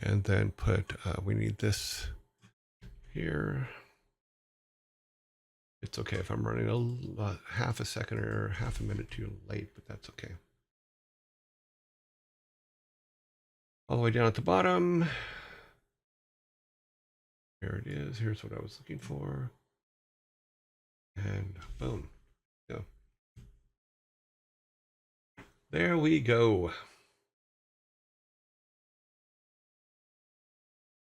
And then put, we need this here. It's okay if I'm running half a second or half a minute too late, but that's okay. All the way down at the bottom. Here it is. Here's what I was looking for. And boom. Go. There we go.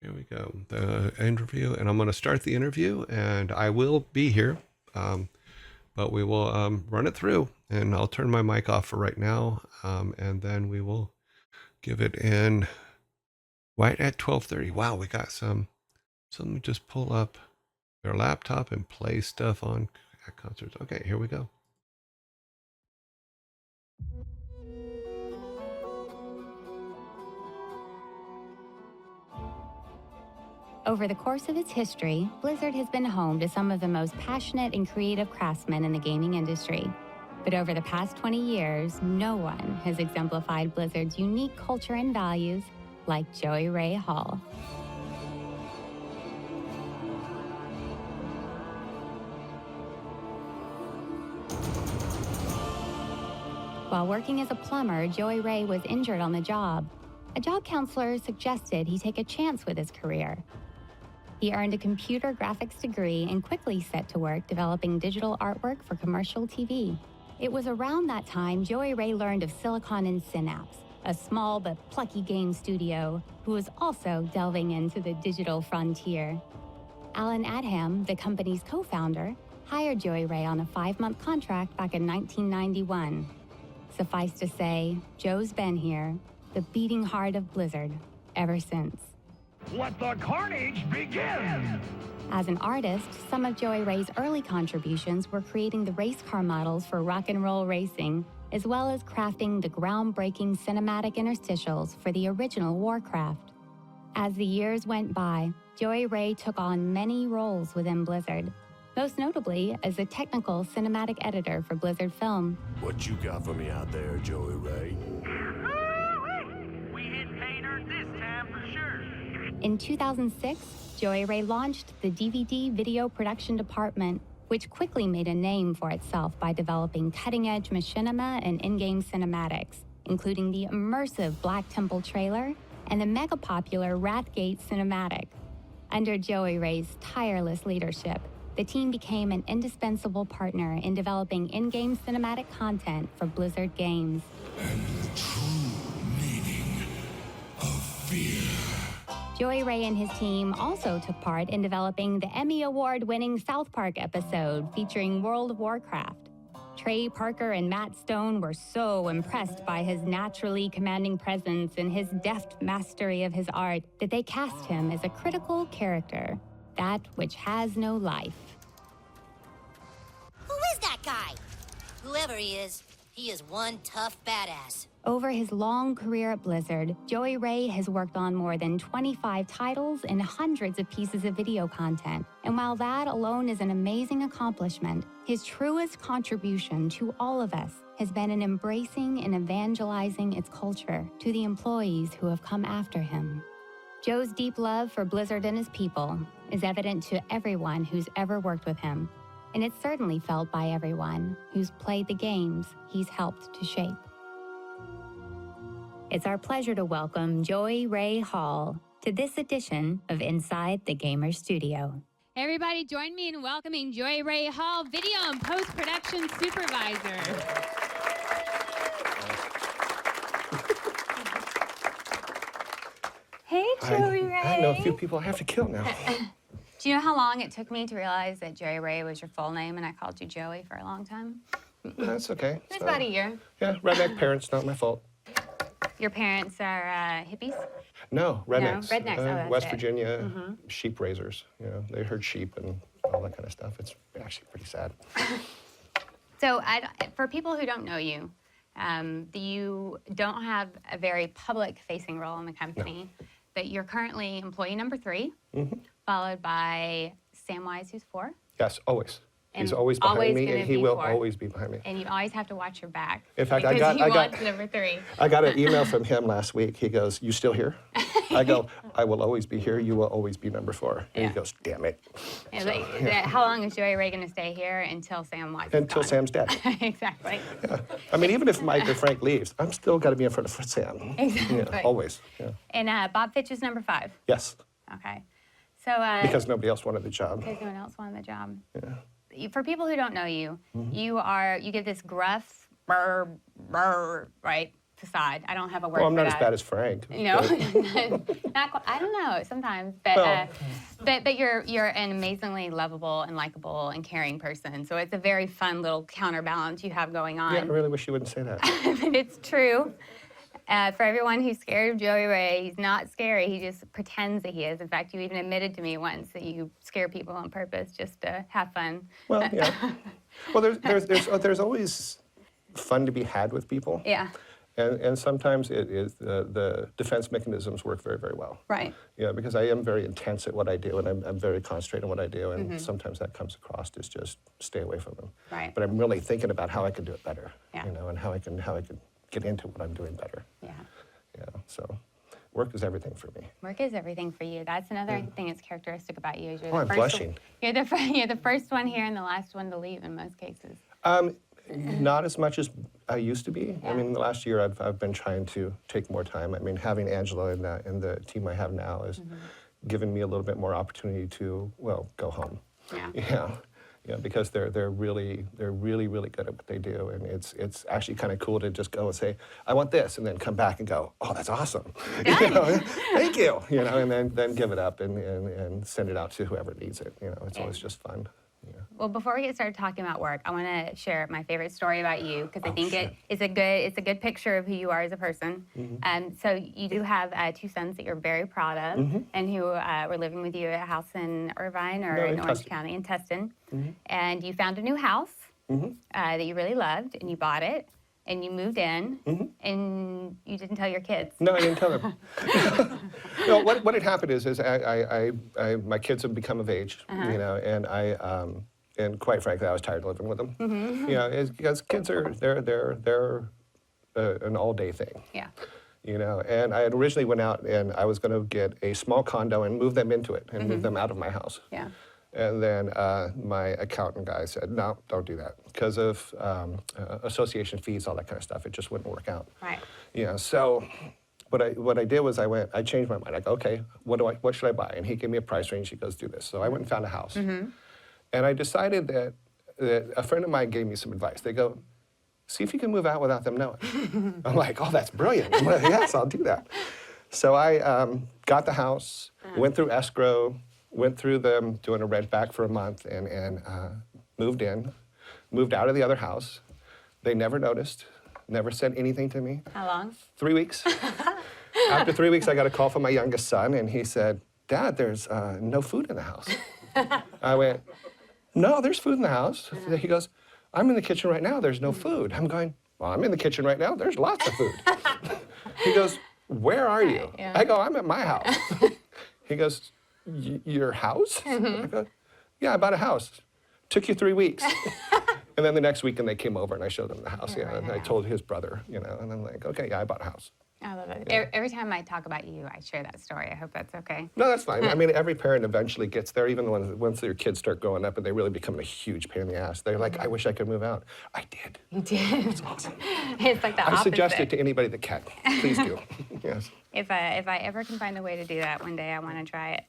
Here we go. The interview, and I'm going to start the interview, and I will be here, but we will run it through, and I'll turn my mic off for right now, and then we will give it in right at 12:30. Wow, we got some just pull up their laptop and play stuff on at concerts. Okay, here we go. Over the course of its history, Blizzard has been home to some of the most passionate and creative craftsmen in the gaming industry. But over the past 20 years, no one has exemplified Blizzard's unique culture and values like Joey Ray Hall. While working as a plumber, Joey Ray was injured on the job. A job counselor suggested he take a chance with his career. He earned a computer graphics degree and quickly set to work developing digital artwork for commercial TV. It was around that time Joey Ray learned of Silicon and Synapse, a small but plucky game studio who was also delving into the digital frontier. Alan Adham, the company's co-founder, hired Joey Ray on a 5-month contract back in 1991. Suffice to say, Joe's been here, the beating heart of Blizzard, ever since. Let the carnage begin! As an artist, some of Joey Ray's early contributions were creating the race car models for rock and roll racing, as well as crafting the groundbreaking cinematic interstitials for the original Warcraft. As the years went by, Joey Ray took on many roles within Blizzard, most notably as a technical cinematic editor for Blizzard Film. What you got for me out there, Joey Ray? We hit pay dirt this time for sure. In 2006, Joey Ray launched the DVD video production department, which quickly made a name for itself by developing cutting-edge machinima and in-game cinematics, including the immersive Black Temple trailer and the mega-popular Wrathgate cinematic. Under Joey Ray's tireless leadership, the team became an indispensable partner in developing in-game cinematic content for Blizzard games. And the true meaning of fear. Joey Ray and his team also took part in developing the Emmy Award-winning South Park episode featuring World of Warcraft. Trey Parker and Matt Stone were so impressed by his naturally commanding presence and his deft mastery of his art that they cast him as a critical character, that which has no life. Who is that guy? Whoever he is one tough badass. Over his long career at Blizzard, Joey Ray has worked on more than 25 titles and hundreds of pieces of video content. And while that alone is an amazing accomplishment, his truest contribution to all of us has been in embracing and evangelizing its culture to the employees who have come after him. Joe's deep love for Blizzard and his people is evident to everyone who's ever worked with him, and it's certainly felt by everyone who's played the games he's helped to shape. It's our pleasure to welcome Joey Ray Hall to this edition of Inside the Gamer Studio. Everybody join me in welcoming Joey Ray Hall, Video and Post-Production Supervisor. Hey, Joey Ray. I know a few people I have to kill now. Do you know how long it took me to realize that Joey Ray was your full name and I called you Joey for a long time? That's okay. It was about a year. Yeah, redneck parents, not my fault. Your parents are hippies? No, rednecks. No, rednecks, oh, that's West it. Virginia, sheep raisers. You know, they herd sheep and all that kind of stuff. It's actually pretty sad. So for people who don't know you, you don't have a very public-facing role in the company, but you're currently employee number 3, followed by Samwise, who's 4. Yes, always. He's And always behind always me, gonna and he be will 4. always be behind me. And you always have to watch your back. In fact, because I he got wants number 3. I got an email from him last week. He goes, "You still here?" I go, I will always be here. You will always be number 4. And Yeah. he goes, damn it. And how long is Joey Ray going to stay here until Sam Watts is Until gone? Sam's dead. Exactly. Yeah. I mean, even if Mike or Frank leaves, I'm still got to be in front of Sam. Exactly. Yeah, always. Yeah. And Bob Fitch is number 5. Yes. Okay. So Because nobody else wanted the job. because no one else wanted the job. Yeah. For people who don't know you, Mm-hmm. you get this gruff, brr, brr, right, facade. I don't have a word Well, I'm for not as that. bad as Frank. No, but- not quite, I don't know. Sometimes, but Well- but you're an amazingly lovable and likable and caring person. So it's a very fun little counterbalance you have going on. Yeah, I really wish you wouldn't say that. But it's true. For everyone who's scared of Joey Ray, he's not scary. He just pretends that he is. In fact, you even admitted to me once that you scare people on purpose just to have fun. Well, yeah. Well, there's always fun to be had with people. Yeah. And sometimes it is the defense mechanisms work very, very well. Right. Yeah, because I am very intense at what I do, and I'm very concentrated on what I do, and sometimes that comes across as just stay away from them. Right. But I'm really thinking about how I can do it better. Yeah. You know, and how I can get into what I'm doing better. Yeah. Yeah. So, work is everything for me. Work is everything for you. That's another thing that's characteristic about you. Is you're Oh, the I'm first blushing. You're the first one here and the last one to leave in most cases. Not as much as I used to be. Yeah. I mean, the last year I've been trying to take more time. I mean, having Angela and the team I have now has given me a little bit more opportunity to, well, go home. Yeah. Yeah, because they're really good at what they do, and it's actually kind of cool to just go and say, I want this, and then come back and go, oh, that's awesome. You know, thank you. You know, and then give it up and send it out to whoever needs it. You know, it's always just fun. Yeah. Well, before we get started talking about work, I want to share my favorite story about you because I think sure. it's a good picture of who you are as a person. So you do have 2 sons that you're very proud of, and who were living with you at a house in Irvine or No, in in Orange Tustin. County in Tustin, and you found a new house that you really loved, and you bought it, and you moved in, and you didn't tell your kids. No, I didn't tell them. No, what had happened is my kids have become of age, you know, and quite frankly, I was tired of living with them. You know, because kids are they're an all-day thing. Yeah. You know, and I had originally went out and I was going to get a small condo and move them into it and move them out of my house. Yeah. And then my accountant guy said, no, don't do that because of association fees, all that kind of stuff. It just wouldn't work out. Right. You know, so what I did was I changed my mind. I go, okay, what should I buy? And he gave me a price range. He goes, do this. So I went and found a house. And I decided that a friend of mine gave me some advice. They go, see if you can move out without them knowing. I'm like, oh, that's brilliant. I'm like, yes, I'll do that. So I got the house, went through escrow, went through them doing a rent back for a month, and moved in, moved out of the other house. They never noticed, never said anything to me. How long? 3 weeks. After 3 weeks, I got a call from my youngest son, and he said, Dad, there's no food in the house. I went, no, there's food in the house. He goes, I'm in the kitchen right now, there's no food. I'm going, well, I'm in the kitchen right now, there's lots of food. He goes, where are you? Yeah. I go, I'm at my house. He goes, your house? I go, yeah, I bought a house. Took you 3 weeks. And then the next weekend they came over and I showed them the house. Yeah, and I told his brother, you know, and I'm like, okay, yeah, I bought a house. I love it. Every time I talk about you, I share that story. I hope that's okay. No, that's fine. I mean, every parent eventually gets there, even once their kids start growing up and they really become a huge pain in the ass. They're like, I wish I could move out. I did. You did. It's awesome. It's like the I opposite. suggest it to anybody that can. Please do. Yes. If I ever can find a way to do that one day, I want to try it.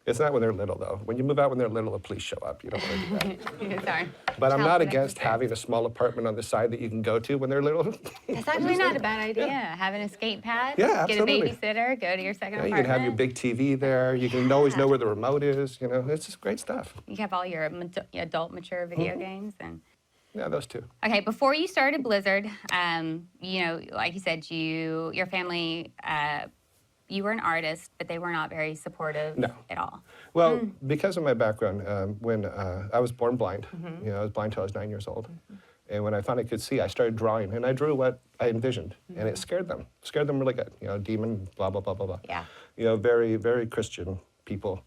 It's not when they're little, though. When you move out when they're little, the police show up. You don't want to do that. Sorry. But I'm Child not protective against care. having a small apartment on the side that you can go to when they're little. It's actually not a bad idea. Have an escape pad. Yeah, Get a absolutely. babysitter. Go to your second Yeah, you apartment. can have your big TV there. You can always know where the remote is. You know, it's just great stuff. You have all your adult mature video games and. Yeah, those two. Okay, before you started Blizzard, you know, like you said, your family, you were an artist, but they were not very supportive No. at all. Well, because of my background, when I was born blind, you know, I was blind till I was 9 years old. And when I finally could see, I started drawing, and I drew what I envisioned, and it scared them really good. You know, demon, blah, blah, blah, blah, blah. Yeah. You know, very, very Christian people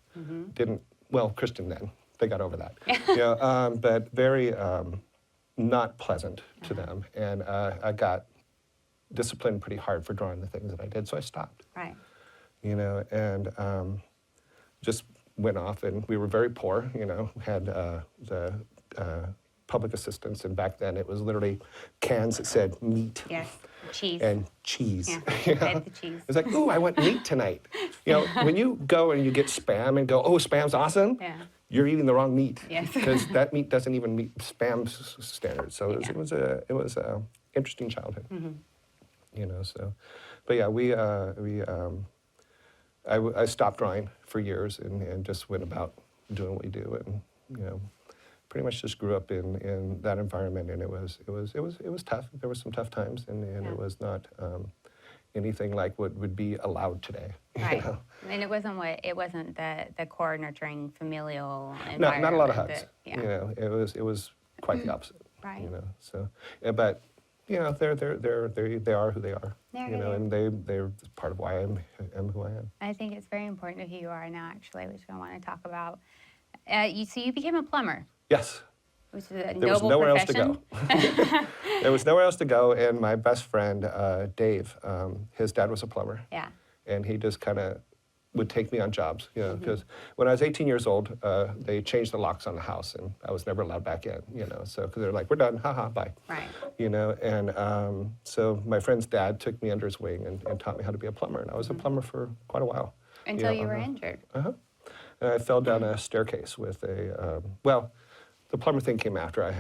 didn't, well, Christian then, they got over that. You know, but very not pleasant to them. And I got disciplined pretty hard for drawing the things that I did, so I stopped. Right. you know, and just went off, and we were very poor, you know, had the public assistance, and back then it was literally cans that said meat. Yes. Cheese. And cheese. Yeah, you know? right, the cheese. It's like, ooh, I want meat tonight. You know, when you go and you get Spam and go, oh, Spam's awesome, Yeah. you're eating the wrong meat. Yes. Because that meat doesn't even meet Spam's standards. So it was a interesting childhood. You know, so, but yeah, I stopped drawing for years and just went about doing what we do, and you know, pretty much just grew up in that environment, and it was tough. There were some tough times, and Yeah. it was not anything like what would be allowed today. you Right. know? And it wasn't the core nurturing familial No, environment. not a lot of hugs. Yeah. You know, it was quite the opposite. Right. You know, so but you know, they are who they are. They're you who know, they and they're part of why I am who I am. I think it's very important of who you are now, actually, which I want to talk about. So you became a plumber, Yes. which is a There was noble nowhere else to profession. go. There was nowhere else to go, and my best friend, Dave, his dad was a plumber, Yeah. and he just kind of would take me on jobs, you know, because when I was 18 years old, they changed the locks on the house, and I was never allowed back in, you know, so because they're like, we're done, haha, bye. Right. You know, and so my friend's dad took me under his wing and taught me how to be a plumber, and I was a plumber for quite a while. Until know, you were injured. Uh-huh. And I fell down a staircase with a, the plumber thing came after. I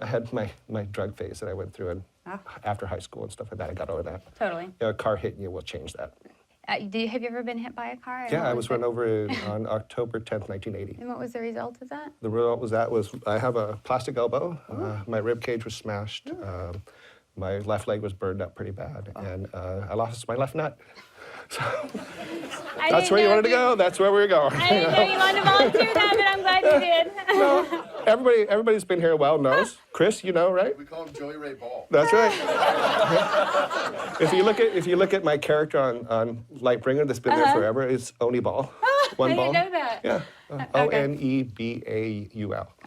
had my drug phase that I went through, and after high school and stuff like that, I got over that. Totally. You know, a car hitting you will change that. Have you ever been hit by a car? And Yeah, what I was the- run over on October 10th, 1980. And what was the result of that? The result was I have a plastic elbow. My rib cage was smashed. My left leg was burned up pretty bad, and I lost my left nut. That's where you wanted to go. That's where we were going. I didn't know you wanted to volunteer that, but I'm glad you did. No, everybody's been here a while knows. Chris, you know, right? We call him Joey Ray Ball. That's right. If you look at my character on Lightbringer, that's been there forever, it's Oni Ball. One I ball. didn't know that. Yeah. Onebaul.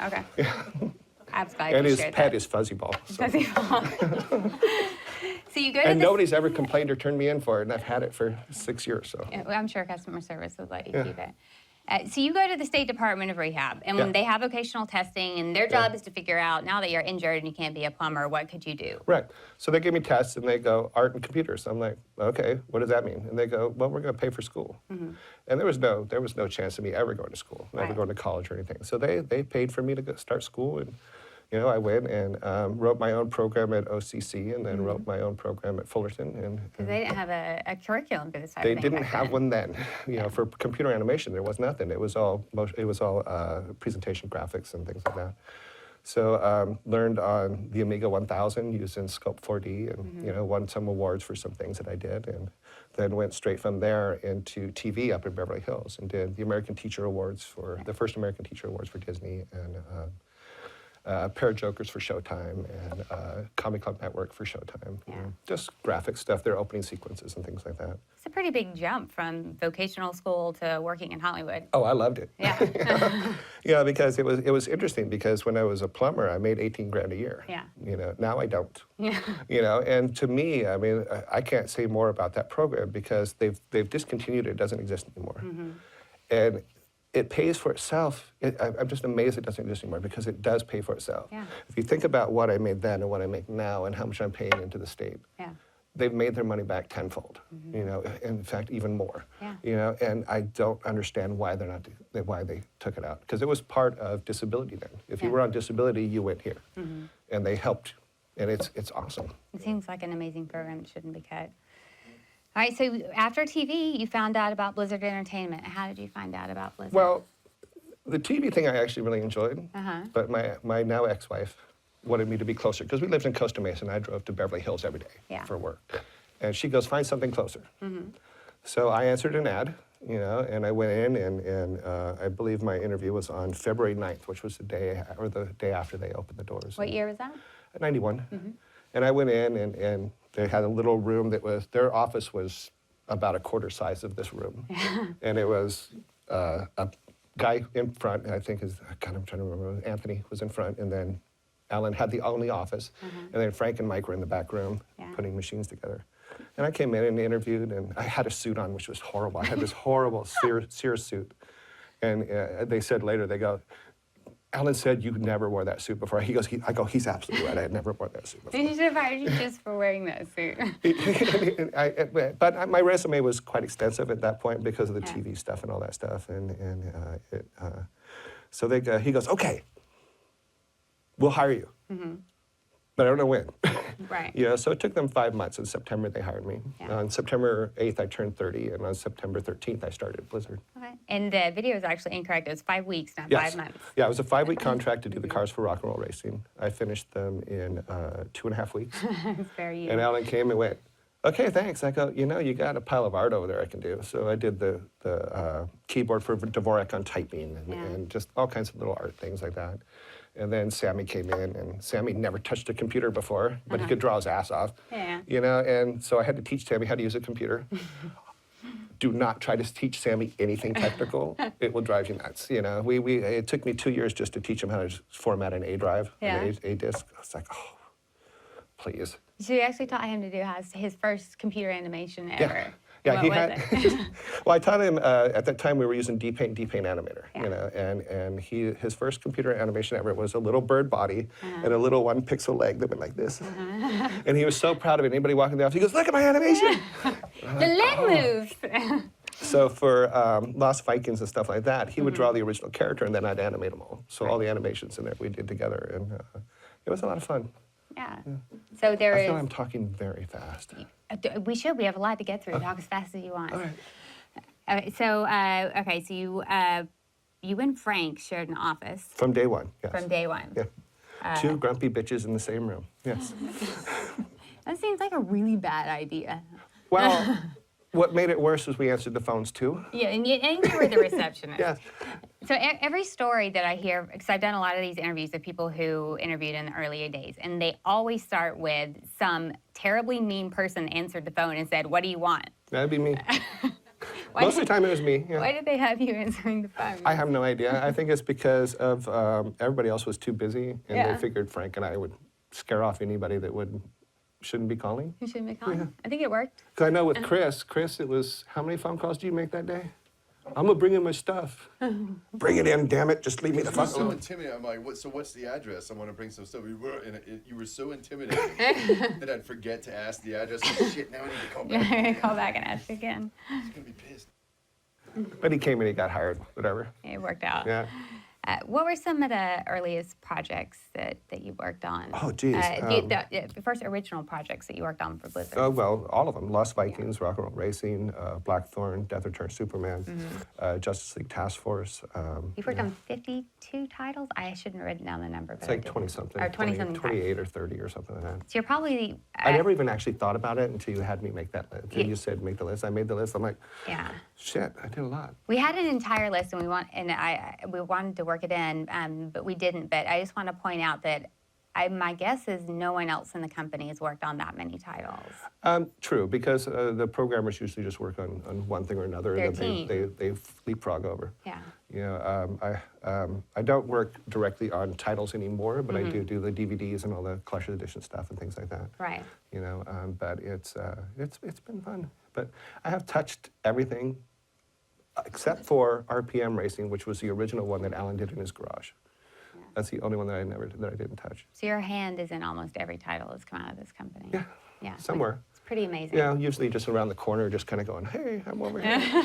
Okay. I was glad And you his shared pet that. is Fuzzy Ball. So. So you go to And this. nobody's ever complained or turned me in for it, and I've had it for 6 years. So. Yeah, well, I'm sure customer service would let you Yeah. keep it. So you go to the State Department of Rehab, and when Yeah. they have vocational testing, and their job is to figure out, now that you're injured and you can't be a plumber, what could you do? Right. So they give me tests, and they go art and computers. I'm like, okay, what does that mean? And they go, well, we're going to pay for school. And there was no chance of me ever going to school, never Right. going to college or anything. So they paid for me to go start school, and you know, I went and wrote my own program at OCC, and then wrote my own program at Fullerton, and Because they didn't have a curriculum for this type they of thing didn't back have then. one then. You know, for computer animation, there was nothing. It was all presentation graphics and things like that. So learned on the Amiga 1000 using Sculpt 4D, and you know, won some awards for some things that I did, and then went straight from there into TV up in Beverly Hills, and did the American Teacher Awards for the first American Teacher Awards for Disney, and Pair of Jokers for Showtime, and Comic Club Network for Showtime. You know, just graphic stuff, their opening sequences and things like that. It's a pretty big jump from vocational school to working in Hollywood. Oh, I loved it. Yeah. Yeah, because it was interesting, because when I was a plumber, I made 18 grand a year. Yeah. You know, now I don't. Yeah. You know, and to me, I mean, I can't say more about that program, because they've discontinued it. It doesn't exist anymore. And it pays for itself. I'm just amazed it doesn't exist anymore, because it does pay for itself. Yeah. If you think about what I made then and what I make now and how much I'm paying into the state, Yeah. they've made their money back tenfold. You know, in fact, even more. Yeah. You know, and I don't understand why why they took it out, because it was part of disability then. If you Yeah. were on disability, you went here, and they helped, and it's awesome. It seems like an amazing program. It shouldn't be cut. All right, so after TV, you found out about Blizzard Entertainment. How did you find out about Blizzard? Well, the TV thing I actually really enjoyed, Uh-huh. but my now ex-wife wanted me to be closer, because we lived in Costa Mesa, and I drove to Beverly Hills every day Yeah. for work. And she goes, find something closer. So I answered an ad, you know, and I went in, and I believe my interview was on February 9th, which was the day after they opened the doors. What year was that? 91. And I went in, and they had a little room their office was about a quarter size of this room. And it was a guy in front, I think I'm trying to remember, Anthony was in front, and then Alan had the only office, and then Frank and Mike were in the back room Yeah. putting machines together. And I came in and interviewed, and I had a suit on, which was horrible. I had this horrible Sears suit. And they said later, they go, Alan said you never wore that suit before. He goes, I go, he's absolutely right. I had never worn that suit before. They should have hired you just for wearing that suit. But my resume was quite extensive at that point because of the TV stuff and all that stuff. So he goes, okay, we'll hire you. But I don't know when. Right. Yeah, so it took them 5 months. In September, they hired me. Yeah. On September 8th, I turned 30, and on September 13th, I started at Blizzard. Okay. And the video is actually incorrect. It was 5 weeks, not Yes. 5 months. Yeah, it was a 5-week contract to do the cars for rock and roll racing. I finished them in 2.5 weeks. It's very you. And Alan came and went, okay, thanks. I go, you got a pile of art over there I can do. So I did the keyboard for Dvorak on typing and just all kinds of little art things like that. And then Sammy came in, and Sammy never touched a computer before, but he could draw his ass off. Yeah. And so I had to teach Sammy how to use a computer. Do not try to teach Sammy anything technical. It will drive you nuts. It took me 2 years just to teach him how to format an A drive, an A disk. I was like, oh, please. So you actually taught him to do his first computer animation ever. Yeah, What was it? Well, I taught him at that time we were using DPaint Animator, and his first computer animation ever was a little bird body and a little 1 pixel leg that went like this, and he was so proud of it. Anybody walking in the office, he goes, "Look at my animation!" The leg moves. So for Lost Vikings and stuff like that, he would draw the original character, and then I'd animate them all. So all the animations in there we did together, and it was a lot of fun. Yeah. So I there feel is. I'm talking very fast. We should. We have a lot to get through. Talk as fast as you want. All right. So you and Frank shared an office From day one, yes. from day one. Yeah. 2 grumpy bitches in the same room. Yes. That seems like a really bad idea. Well, what made it worse was we answered the phones too. Yeah, and you were the receptionist. Yes. So every story that I hear, because I've done a lot of these interviews of people who interviewed in the earlier days, and they always start with some terribly mean person answered the phone and said, "What do you want?" That'd be me. Most of the time it was me. Yeah. Why did they have you answering the phone? I have no idea. I think it's because of everybody else was too busy, and Yeah. they figured Frank and I would scare off anybody that shouldn't be calling. You shouldn't be calling. I think it worked. Because I know with Chris, it was, how many phone calls do you make that day? I'm gonna bring in my stuff. Bring it in, damn it! Just leave me the You were fuck so alone. intimidating. I'm like, what's the address? I want to bring some stuff. You were so intimidating that I'd forget to ask the address. Oh, shit, now I need to call You're back. going to call back and ask again. He's gonna be pissed. But he came and he got hired. Whatever. It worked out. Yeah. What were some of the earliest projects that you worked on? Oh, geez, The first original projects that you worked on for Blizzard. Oh, well, all of them. Lost Vikings, Rock and Roll Racing, Blackthorn, Death Return Superman, Justice League Task Force. You've worked on 52 titles? I shouldn't have written down the number. It's but I like did. 20-something. Or 20-something. 28 or 30 or something like that. So you're probably... I never even actually thought about it until you had me make that list. Until Yeah. you said make the list. I made the list. I'm like, Yeah. shit, I did a lot. We had an entire list, and we wanted to work it in, but we didn't. But I just want to point out that my guess is no one else in the company has worked on that many titles. True, because the programmers usually just work on one thing or another, Their and then team. they leapfrog over. Yeah. You know, I don't work directly on titles anymore, but I do the DVDs and all the collector's edition stuff and things like that. Right. You know, but it's been fun. But I have touched everything except for RPM Racing, which was the original one that Alan did in his garage. Yeah. That's the only one that I didn't touch. So your hand is in almost every title that's come out of this company. Yeah. Yeah. Somewhere. It's pretty amazing. Yeah, usually just around the corner, just kind of going, hey, I'm over here.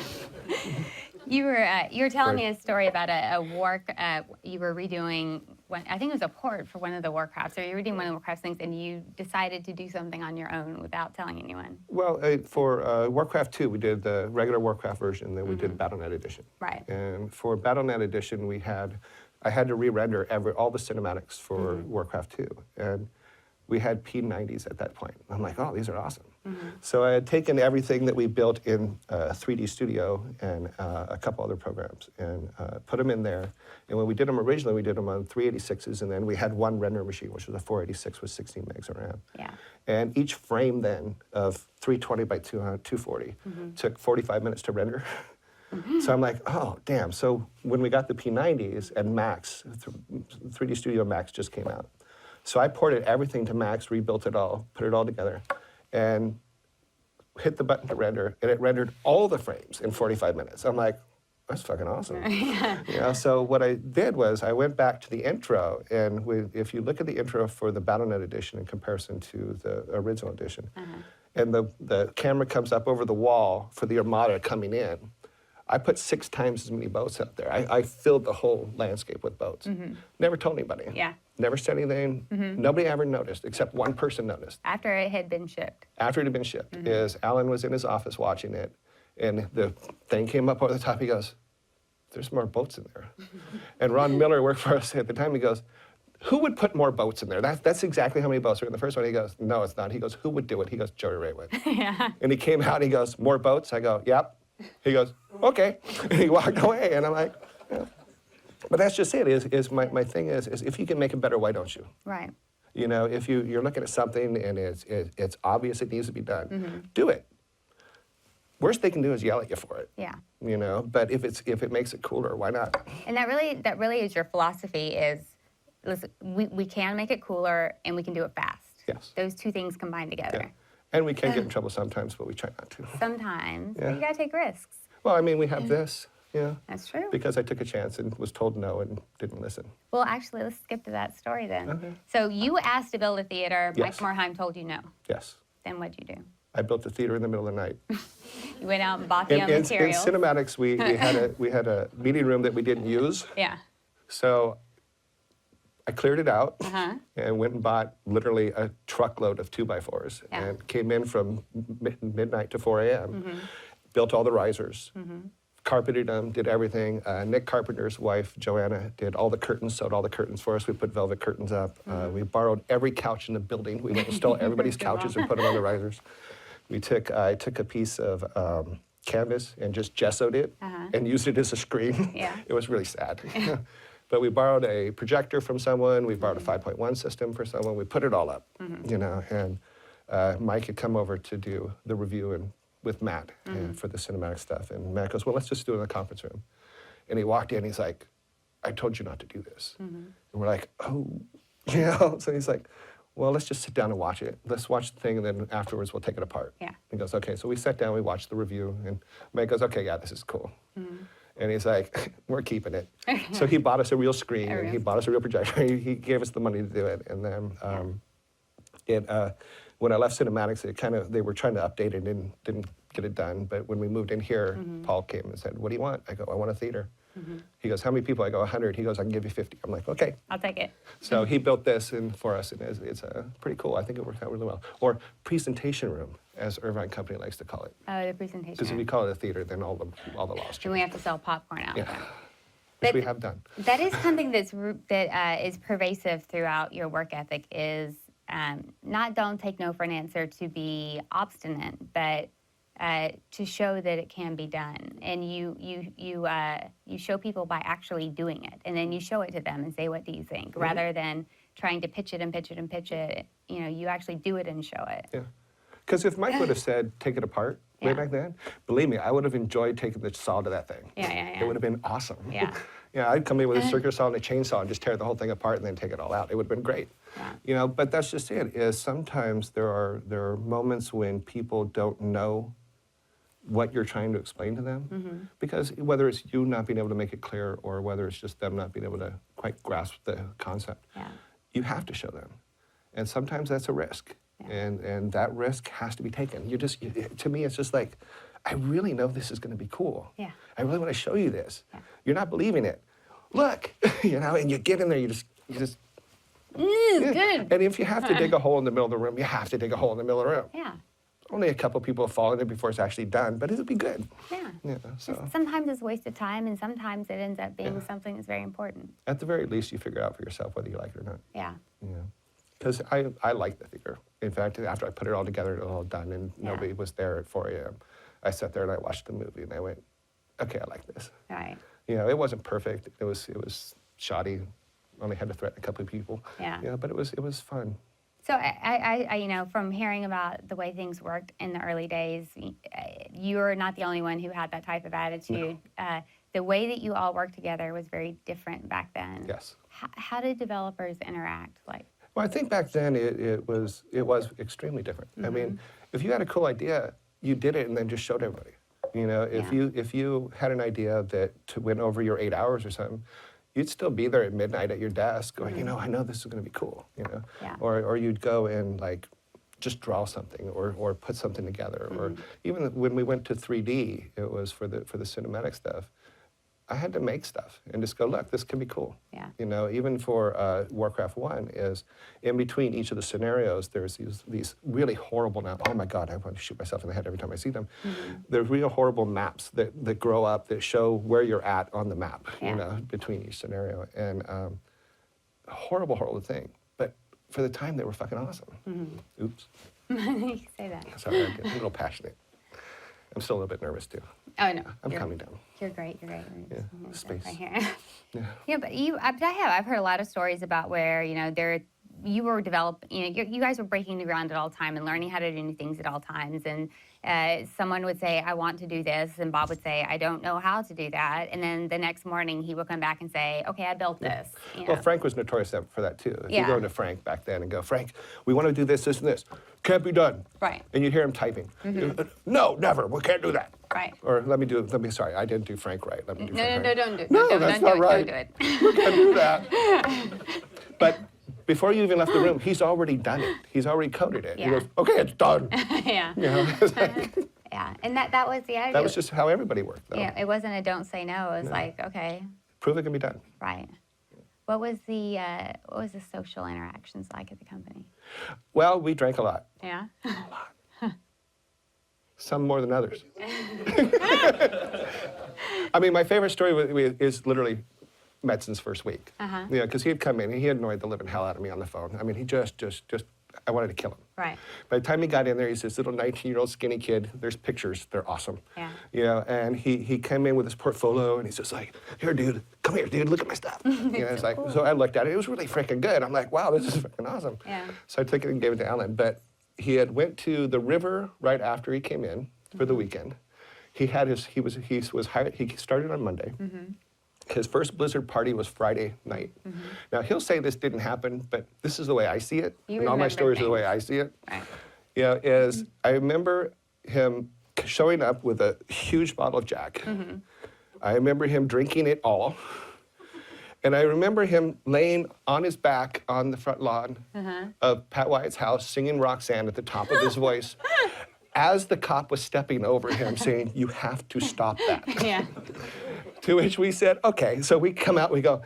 You were telling me a story about you were redoing I think it was a port for one of the Warcrafts, or you were reading one of the Warcraft things, and you decided to do something on your own without telling anyone. Well, for Warcraft 2, we did the regular Warcraft version, then we did BattleNet Edition. Right. And for BattleNet Edition, I had to re-render all the cinematics for Warcraft 2. And we had P90s at that point. I'm like, oh, these are awesome. So I had taken everything that we built in 3D Studio and a couple other programs and put them in there. And when we did them originally, we did them on 386s, and then we had one render machine, which was a 486 with 16 megs of RAM. Yeah. And each frame then of 320 by 240 took 45 minutes to render. So I'm like, oh, damn. So when we got the P90s and Max, 3D Studio Max just came out. So I ported everything to Max, rebuilt it all, put it all together. And hit the button to render, and it rendered all the frames in 45 minutes. I'm like, that's fucking awesome. You know, so what I did was I went back to the intro, and if you look at the intro for the Battle.net edition in comparison to the original edition, and the camera comes up over the wall for the Armada coming in, I put 6 times as many boats out there. I filled the whole landscape with boats. Never told anybody. Yeah. Never said anything. Nobody ever noticed, except one person noticed. After it had been shipped. After it had been shipped, is Alan was in his office watching it, and the thing came up over the top. He goes, there's more boats in there. And Ron Miller worked for us at the time. He goes, who would put more boats in there? That's exactly how many boats were in the first one. He goes, no, it's not. He goes, who would do it? He goes, Joey Ray would. And he came out and he goes, more boats? I go, yep. He goes, okay. And he walked away. And I'm like, yeah. But that's just it. Is my thing is if you can make it better, why don't you? Right. You know, if you're looking at something and it's obvious it needs to be done, do it. Worst they can do is yell at you for it. Yeah. You know, but if it makes it cooler, why not? And that really is your philosophy is, listen, we can make it cooler and we can do it fast. Yes. Those two things combined together. Yeah. And we can get in trouble sometimes, but we try not to. Sometimes. Yeah. You gotta take risks. Well, I mean, we have this, That's true. because I took a chance and was told no and didn't listen. Well, actually, let's skip to that story then. Okay. So you asked to build a theater. Yes. Mike Morheim told you no. Yes. Then what'd you do? I built a theater in the middle of the night. You went out and bought the In materials. cinematics, we had a meeting room that we didn't use. Yeah. So I cleared it out Uh-huh. and went and bought literally a truckload of 2x4s Yeah. and came in from midnight to 4 a.m. Built all the risers, carpeted them, did everything. Nick Carpenter's wife, Joanna, did all the curtains, sewed all the curtains for us. We put velvet curtains up. We borrowed every couch in the building. We went and stole everybody's couches and put them on the risers. I took a piece of canvas and just gessoed it and used it as a screen. Yeah. It was really sad. But we borrowed a projector from someone. We borrowed a 5.1 system for someone. We put it all up, you know. And Mike had come over to do the review with Matt for the cinematic stuff. And Matt goes, well, let's just do it in the conference room. And he walked in. He's like, I told you not to do this. And we're like, oh, you know. So he's like, well, let's just sit down and watch it. Let's watch the thing, and then afterwards we'll take it apart. Yeah. He goes, okay. So we sat down, we watched the review, and Mike goes, okay, yeah, this is cool. And he's like, we're keeping it. So he bought us a real screen, and he bought us a real projector. He gave us the money to do it. And then when I left Cinematics, they were trying to update it and didn't get it done. But when we moved in here, Paul came and said, what do you want? I go, I want a theater. He goes, how many people? I go, 100. He goes, I can give you 50. I'm like, okay. I'll take it. So he built this for us, and it's pretty cool. I think it worked out really well. Or presentation room, as Irvine Company likes to call it. Oh, the presentation. Because if we call it a theater, then all the laws And we change. have to sell popcorn out Yeah, there. which But- we have done. That is something that is pervasive throughout your work ethic is not don't take no for an answer to be obstinate, but to show that it can be done. And you show people by actually doing it, and then you show it to them and say, what do you think? Rather than trying to pitch it and pitch it and pitch it, you actually do it and show it. Yeah. Because if Mike would have said, take it apart way Yeah. back then, believe me, I would have enjoyed taking the saw to that thing. Yeah. It would have been awesome. Yeah. Yeah, I'd come in with a circular saw and a chainsaw and just tear the whole thing apart and then take it all out. It would have been great. Yeah. But that's just it, is sometimes there are moments when people don't know what you're trying to explain to them. Because whether it's you not being able to make it clear or whether it's just them not being able to quite grasp the concept, Yeah. you have to show them. And sometimes that's a risk. And that risk has to be taken. To me, it's just like, I really know this is going to be cool. Yeah. I really want to show you this. Yeah. You're not believing it. Look, and you get in there, you just Good. And if you have to dig a hole in the middle of the room, you have to dig a hole in the middle of the room. Yeah. Only a couple people fall in it before it's actually done, but it'll be good. Yeah. Yeah, so Sometimes it's a waste of time, and sometimes it ends up being something that's very important. at the very least, you figure out for yourself whether you like it or not. Yeah. Because I like the theater. In fact, after I put it all together, it was all done, and nobody was there at 4 a.m. I sat there and I watched the movie, and I went, okay, I like this. Right. It wasn't perfect. It was shoddy. Only had to threaten a couple of people. Yeah. But it was fun. So I from hearing about the way things worked in the early days, you're not the only one who had that type of attitude. No. The way that you all worked together was very different back then. Yes. How did developers interact? Well, I think back then it was extremely different. I mean, if you had a cool idea, you did it and then just showed everybody. You know, if you had an idea that went over your 8 hours or something, you'd still be there at midnight at your desk going, you know, I know this is going to be cool, you know. Yeah. Or you'd go and like just draw something or put something together. Or even when we went to 3D, it was for the cinematic stuff. I had to make stuff and just go, look, this can be cool. Yeah. You know, even for Warcraft 1 is in between each of the scenarios, there's these really horrible now. Oh my God, I want to shoot myself in the head every time I see them. There's real horrible maps that grow up that show where you're at on the map, you know, between each scenario. And horrible, horrible thing. But for the time, they were fucking awesome. Oops. You can say that. Sorry, I get a little passionate. I'm still a little bit nervous too. Oh no, I'm calming down. You're great. You're great. Yeah, space. Right here. Yeah. Yeah, but I've heard a lot of stories about where you were developing, you guys were breaking new ground at all time and learning how to do new things at all times. And someone would say, I want to do this. And Bob would say, I don't know how to do that. And then the next morning he would come back and say, okay, I built this. You know? Well, Frank was notorious for that too. If you Yeah. go into Frank back then and go, Frank, we want to do this, this, and this. Can't be done. Right. And you hear him typing. No, never. We can't do that. Right. Or sorry, I didn't do Frank right. Let me do Frank No, right. don't do it. No, Don't that's do not it. right. Don't do it. We can't do that. But before you even left the room, he's already done it. He's already coded it. Yeah. He goes, okay, it's done. Yeah. You know, it's like, Yeah. And that was the idea. that was just how everybody worked, though. Yeah, it wasn't a don't say no. It was like, okay, Prove it can be done. right. What was the social interactions like at the company? Well, we drank a lot. Yeah. Some more than others. I mean, my favorite story is literally Metzon's first week. Uh-huh. Yeah, because he had come in and he had annoyed the living hell out of me on the phone. I mean, he just, I wanted to kill him. Right. By the time he got in there, he's this little 19-year-old skinny kid. There's pictures. They're awesome. Yeah. You know, and he came in with his portfolio, and he's just like, here, dude, come here, dude, look at my stuff. You know, it's like, so I looked at it. It was really freaking good. I'm like, wow, this is freaking awesome. Yeah. So I took it and gave it to Alan. But he had went to the river right after he came in for the weekend. He had he was hired. He started on Monday. His first Blizzard party was Friday night. Now, he'll say this didn't happen, but this is the way I see it. You and all my remember stories are the way things. I see it. Right. You know, is I remember him showing up with a huge bottle of Jack. I remember him drinking it all. And I remember him laying on his back on the front lawn of Pat Wyatt's house, singing Roxanne at the top of his voice, as the cop was stepping over him saying, you have to stop that. Yeah. To which we said, okay. So we come out, we go,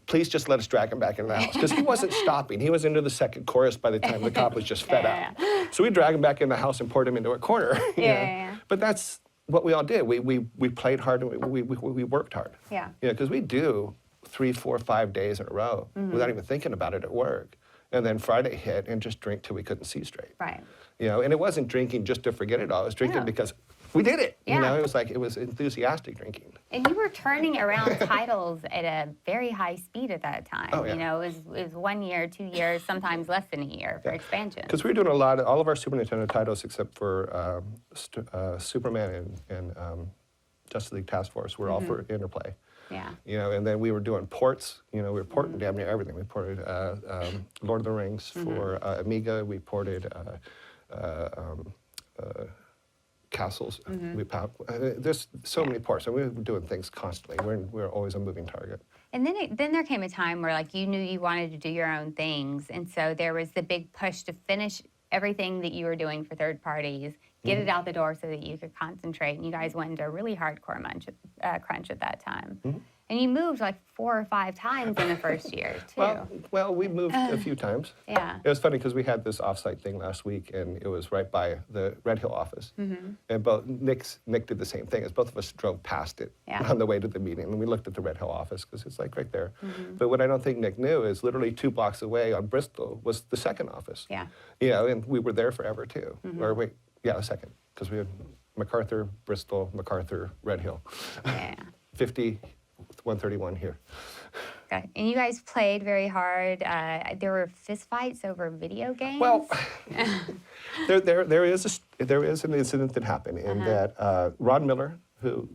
please just let us drag him back into the house. Because he wasn't stopping. He was into the second chorus by the time the cop was just fed up. So we dragged him back in the house and poured him into a corner. you know. Yeah. But that's what we all did. We played hard and we worked hard. Yeah. You know, because we do 3, 4, 5 days in a row without even thinking about it at work. And then Friday hit and just drink till we couldn't see straight. Right. You know, and it wasn't drinking just to forget it all. It was drinking No. because we did it. Yeah. You know, it was enthusiastic drinking. And you were turning around titles at a very high speed at that time. Oh, yeah. You know, it was 1 year, 2 years, sometimes less than a year for expansion. Because we were doing all of our Super Nintendo titles except for Superman and Justice League Task Force were all for Interplay. Yeah. You know, and then we were doing ports. You know, we were porting damn near everything. We ported Lord of the Rings for Amiga. We ported Castles. There's so many ports, and we were doing things constantly. We're always a moving target. And then there came a time where like you knew you wanted to do your own things, and so there was the big push to finish everything that you were doing for third parties, get it out the door so that you could concentrate. And you guys went into a really hardcore crunch at that time. And you moved like 4 or 5 times in the first year too. Well, we moved a few times. Yeah. It was funny because we had this offsite thing last week, and it was right by the Red Hill office. And both Nick did the same thing. As both of us drove past it Yeah. on the way to the meeting, and we looked at the Red Hill office because it's like right there. But what I don't think Nick knew is literally 2 blocks away on Bristol was the second office. Yeah. You know, and we were there forever too. Or wait, yeah, the second, because we had MacArthur, Bristol, MacArthur, Red Hill. Yeah. 50, 131 here. Okay. And you guys played very hard. There were fistfights over video games. Well, there is an incident that happened in that Ron Miller, who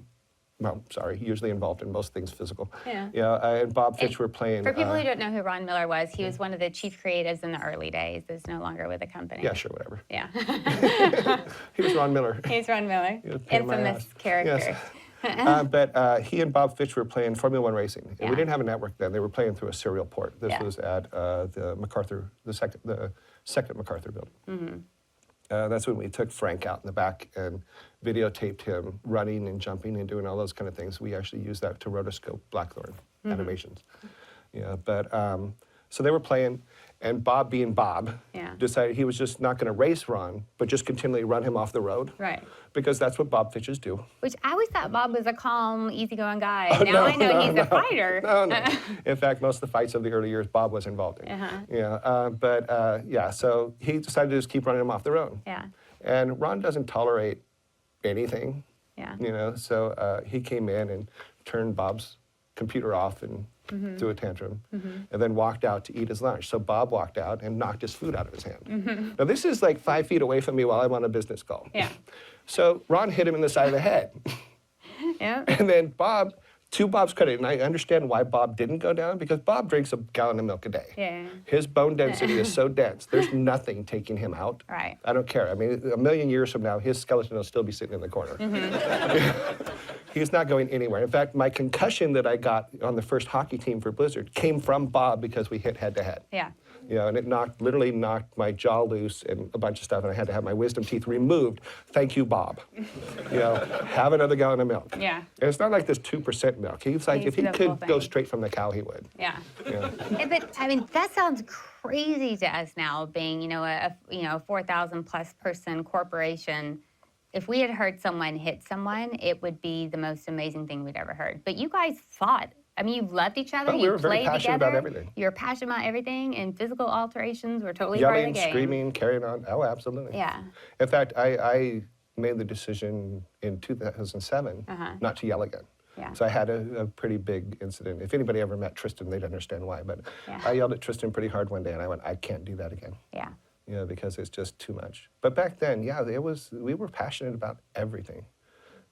well, sorry, usually involved in most things physical. Yeah. And Bob Fitch were playing. For people who don't know who Ron Miller was, he was one of the chief creatives in the early days. Is no longer with the company. Yeah, sure, whatever. Yeah. He was Ron Miller. He's Ron Miller, was a pain in my infamous ass. character. Yes. But he and Bob Fitch were playing Formula One racing. And Yeah. we didn't have a network then. They were playing through a serial port. This Yeah. was at the second MacArthur building. Mm-hmm. That's when we took Frank out in the back and videotaped him running and jumping and doing all those kind of things. We actually used that to rotoscope Blackthorn Mm-hmm. animations. Yeah, but so they were playing, and Bob, being Bob, Yeah. decided he was just not going to race Ron, but just continually run him off the road. Right. Because that's what Bob Fitches do. Which I always thought Bob was a calm, easygoing guy. Oh, Now no, I know no, he's no. a fighter. No. In fact, most of the fights of the early years, Bob was involved in. Uh-huh. Yeah, so he decided to just keep running him off the road. Yeah. And Ron doesn't tolerate anything, Yeah. so he came in and turned Bob's computer off and Mm-hmm. threw a tantrum, and then walked out to eat his lunch. So Bob walked out and knocked his food out of his hand. Now this is like 5 feet away from me while I'm on a business call. Mm-hmm. Yeah. So Ron hit him in the side of the head. Yeah. And then Bob, to Bob's credit, and I understand why Bob didn't go down, because Bob drinks a gallon of milk a day. Yeah. His bone density is so dense, there's nothing taking him out. Right. I don't care. I mean, a million years from now, his skeleton will still be sitting in the corner. He's not going anywhere. In fact, my concussion that I got on the first hockey team for Blizzard came from Bob because we hit head to head. Yeah. And it literally knocked my jaw loose and a bunch of stuff, and I had to have my wisdom teeth removed. Thank you, Bob. Have another gallon of milk. Yeah. And it's not like this 2% milk. He's like, He's if he the full could go thing. straight from the cow, he would. Yeah. Yeah. But I mean, that sounds crazy to us now, being a 4,000 plus person corporation. If we had heard someone hit someone, it would be the most amazing thing we'd ever heard. But you guys fought. I mean, you loved each other. Oh, we you were very played passionate together. about everything. You were passionate about everything, and physical alterations were totally part of Yelling, the game. screaming, carrying on. Oh, absolutely. Yeah. In fact, I made the decision in 2007 not to yell again. Yeah. So I had a pretty big incident. If anybody ever met Tristan, they'd understand why. But Yeah. I yelled at Tristan pretty hard one day, and I went, I can't do that again. Yeah. Because it's just too much. But back then, we were passionate about everything.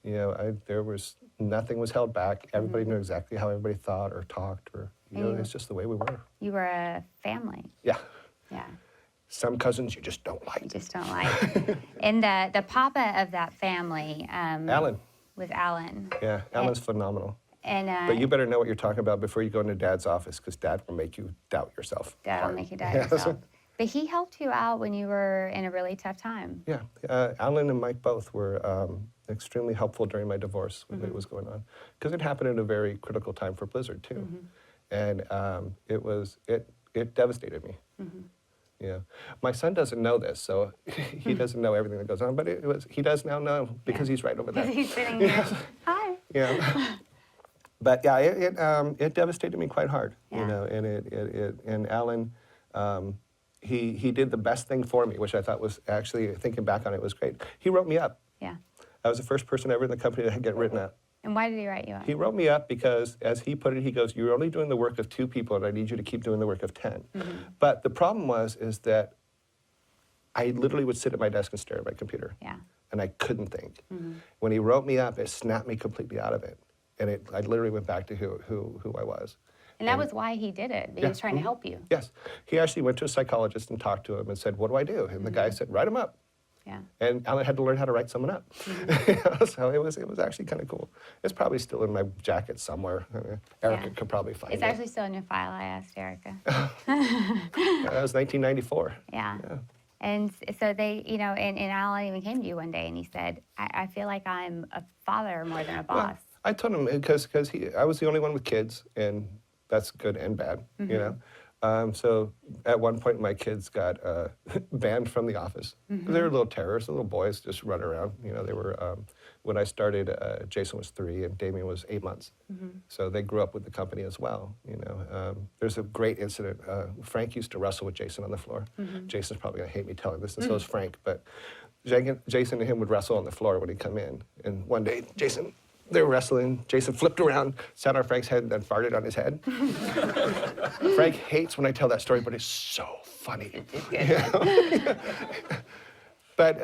There was nothing was held back. Everybody knew exactly how everybody thought or talked, or it's just the way we were. You were a family. Yeah. Yeah. Some cousins you just don't You like. just don't like. And the papa of that family Alan. was Alan. Yeah, Alan's phenomenal. And But you better know what you're talking about before you go into Dad's office, because Dad will make you doubt yourself. Dad will hard. make you doubt Yes. yourself. But he helped you out when you were in a really tough time. Yeah, Alan and Mike both were extremely helpful during my divorce when it was going on, because it happened at a very critical time for Blizzard too, and it devastated me. My son doesn't know this, so he doesn't know everything that goes on, but he does now know because he's right over there. He's sitting here. Hi. Yeah. But yeah, it devastated me quite hard, Yeah. and Alan, he did the best thing for me, which I thought was actually, thinking back on it, was great. He wrote me up. Yeah. I was the first person ever in the company to get written up. And why did he write you up? He wrote me up because, as he put it, he goes, "You're only doing the work of 2 people, and I need you to keep doing the work of 10." But the problem is that I literally would sit at my desk and stare at my computer. Yeah. And I couldn't think. When he wrote me up, it snapped me completely out of it. And I literally went back to who I was. And that was why he did it. He was trying to help you. Yes. He actually went to a psychologist and talked to him and said, "What do I do?" And the guy said, "Write him up." Yeah. And Alan had to learn how to write someone up. So it was actually kind of cool. It's probably still in my jacket somewhere. Erica could probably find It's it. actually still in your file. I asked Erica. That was 1994. Yeah. And so they, and Alan even came to you one day and he said, I feel like I'm a father more than a boss. I told him because I was the only one with kids, and that's good and bad, So at one point, my kids got banned from the office. They were little terrorists, little boys, just running around. They were. When I started, Jason was 3 and Damien was 8 months. So they grew up with the company as well. There's a great incident. Frank used to wrestle with Jason on the floor. Jason's probably gonna hate me telling this, and so is Frank. But Jason and him would wrestle on the floor when he'd come in. And one day, they were wrestling. Jason flipped around, sat on Frank's head, and then farted on his head. Frank hates when I tell that story, but it's so funny. But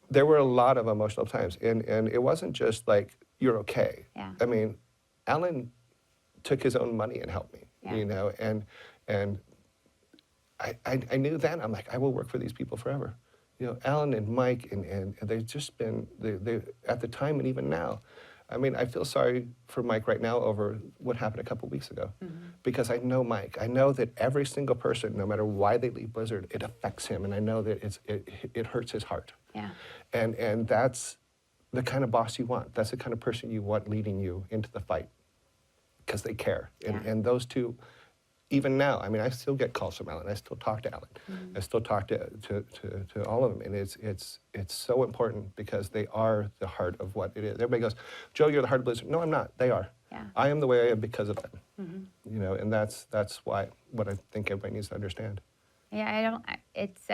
there were a lot of emotional times, and it wasn't just like you're okay. Yeah. I mean, Alan took his own money and helped me, Yeah. you know, and I knew then, I'm like, I will work for these people forever. You know, Alan and Mike, and they've just been, they at the time and even now, I mean, I feel sorry for Mike right now over what happened a couple weeks ago, because I know Mike. I know that every single person, no matter why they leave Blizzard, it affects him, and I know that it hurts his heart. Yeah. And that's the kind of boss you want. That's the kind of person you want leading you into the fight, because they care. And those two, even now, I mean, I still get calls from Alan. I still talk to Alan. I still talk to all of them. And it's so important, because they are the heart of what it is. Everybody goes, Joe, you're the heart of Blizzard. No, I'm not. They are. Yeah. I am the way I am because of them. You know, and that's why what I think everybody needs to understand. Yeah, it's,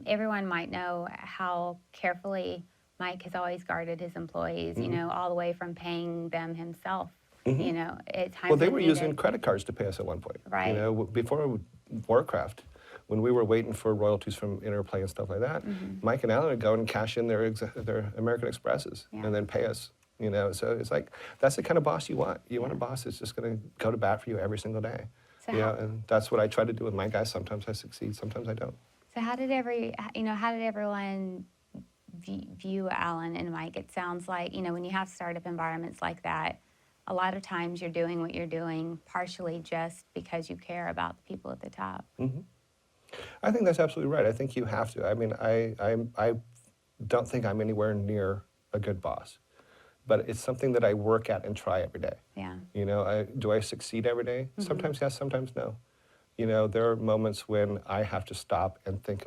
everyone might know how carefully Mike has always guarded his employees, you know, all the way from paying them himself. You know, at times Well, they when were needed. using credit cards to pay us at one point. Right. You know, before Warcraft, when we were waiting for royalties from Interplay and stuff like that, Mike and Alan would go and cash in their American Expresses and then pay us. You know, so it's like, that's the kind of boss you want. You want a boss that's just going to go to bat for you every single day. So You know, and that's what I try to do with my guys. Sometimes I succeed, sometimes I don't. So how did everyone view Alan and Mike? It sounds like, you know, when you have startup environments like that, a lot of times you're doing what you're doing partially just because you care about the people at the top. I think that's absolutely right. I think you have to. I mean, I don't think I'm anywhere near a good boss, but it's something that I work at and try every day. Yeah. You know, do I succeed every day? Sometimes yes, sometimes no. You know, there are moments when I have to stop and think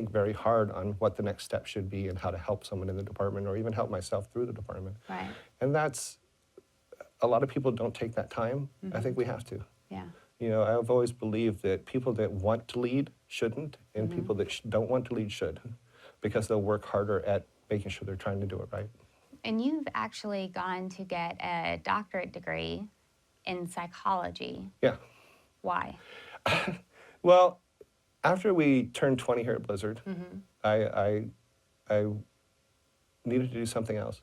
very hard on what the next step should be and how to help someone in the department, or even help myself through the department. Right. And that's, a lot of people don't take that time. I think we have to. Yeah. You know, I've always believed that people that want to lead shouldn't, and people that don't want to lead should, because they'll work harder at making sure they're trying to do it right. And you've actually gone to get a doctorate degree in psychology. Yeah. Why? Well, after we turned 20 here at Blizzard, I needed to do something else.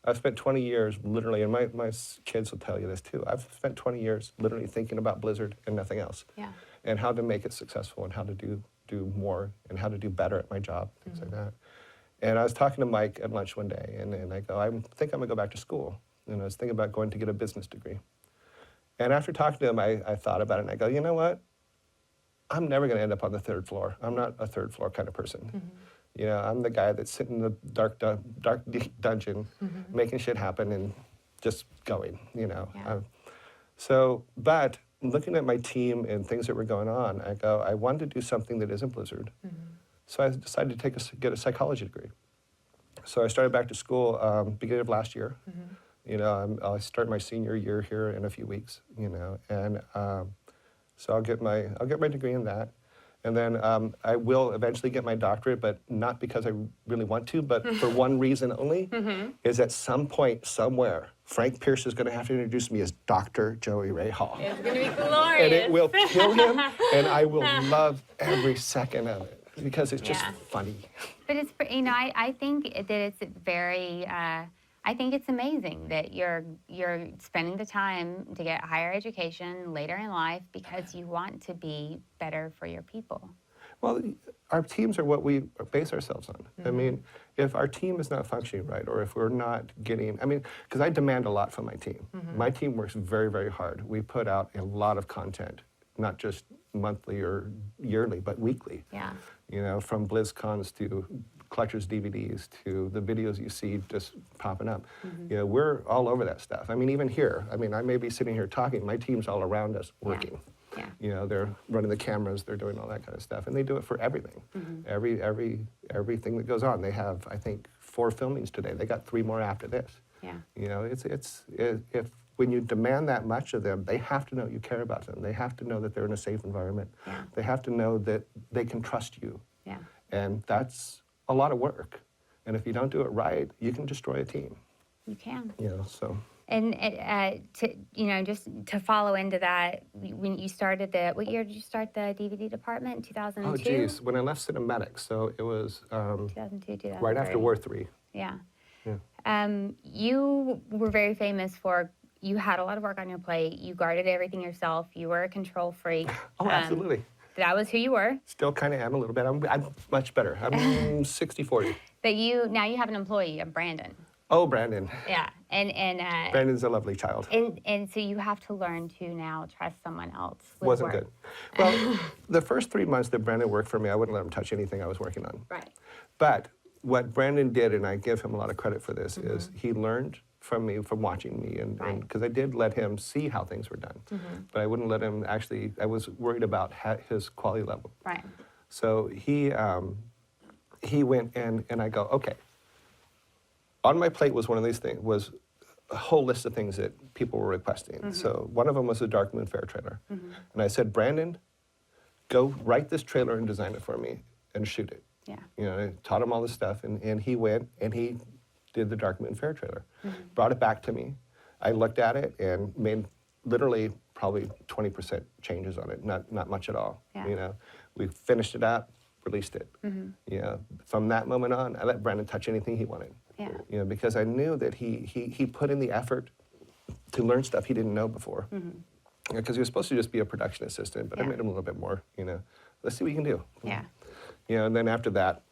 I've spent 20 years literally, and my kids will tell you this too, I've spent 20 years literally thinking about Blizzard and nothing else. Yeah. And how to make it successful, and how to do more, and how to do better at my job, things like that. And I was talking to Mike at lunch one day, and I go, I think I'm gonna go back to school. And I was thinking about going to get a business degree. And after talking to him, I thought about it, and I go, you know what? I'm never gonna end up on the third floor. I'm not a third floor kind of person. You know, I'm the guy that's sitting in the dark dungeon, making shit happen and just going, you know. Yeah. But looking at my team and things that were going on, I go, I wanted to do something that isn't Blizzard. So I decided to get a psychology degree. So I started back to school beginning of last year. You know, I'll start my senior year here in a few weeks, you know, and so I'll get my degree in that. And then I will eventually get my doctorate, but not because I really want to, but for one reason only, is at some point, somewhere, Frank Pierce is going to have to introduce me as Dr. Joey Ray Hall. It's going to be glorious. And it will kill him, and I will love every second of it, because it's just funny. But it's, you know, I think that it's very, I think it's amazing that you're spending the time to get higher education later in life because you want to be better for your people. Well, our teams are what we base ourselves on. I mean, if our team is not functioning right, or if we're not getting, I mean, because I demand a lot from my team. My team works very, very hard. We put out a lot of content, not just monthly or yearly, but weekly. Yeah. You know, from BlizzCons to collector's DVDs to the videos you see just popping up. You know, we're all over that stuff. I mean, even here, I mean, I may be sitting here talking, my team's all around us working. Yeah. You know, they're running the cameras, they're doing all that kind of stuff, and they do it for everything. Everything that goes on. They have, I think, 4 filmings today. They got 3 more after this. Yeah. You know, if when you demand that much of them, they have to know you care about them. They have to know that they're in a safe environment. Yeah. They have to know that they can trust you. Yeah. And that's a lot of work. And if you don't do it right, you can destroy a team. You can. You know, so. And just to follow into that, when you started what year did you start the DVD department? In 2002? Oh, geez. When I left Cinematics, so it was 2002, 2003. right after War 3. Yeah. Yeah. You were very famous for, you had a lot of work on your plate. You guarded everything yourself. You were a control freak. Oh, absolutely. That was who you were. Still kind of am a little bit. I'm much better. I'm 60-40. But now you have an employee, Brandon. Oh, Brandon. Yeah, and Brandon's a lovely child. and so you have to learn to now trust someone else. With Wasn't work. good. Well, the first 3 months that Brandon worked for me, I wouldn't let him touch anything I was working on. Right. But what Brandon did, and I give him a lot of credit for this, is he learned from me, from watching me, and because I did let him see how things were done, but I wouldn't let him actually. I was worried about his quality level. Right. So he went and I go, okay. On my plate was one of these things, was a whole list of things that people were requesting. So one of them was a Dark Moon Fair trailer. And I said, Brandon, go write this trailer and design it for me and shoot it. Yeah. You know, I taught him all this stuff, and he went and he did the Dark Moon Fair trailer. Brought it back to me. I looked at it and made literally probably 20% changes on it, not much at all. Yeah. You know, we finished it up, released it. You know, from that moment on, I let Brandon touch anything he wanted. Yeah. You know, because I knew that he put in the effort to learn stuff he didn't know before. Because he was supposed to just be a production assistant, but I Yeah. made him a little bit more. You know, let's see what you can do. Yeah. You know, and then after that,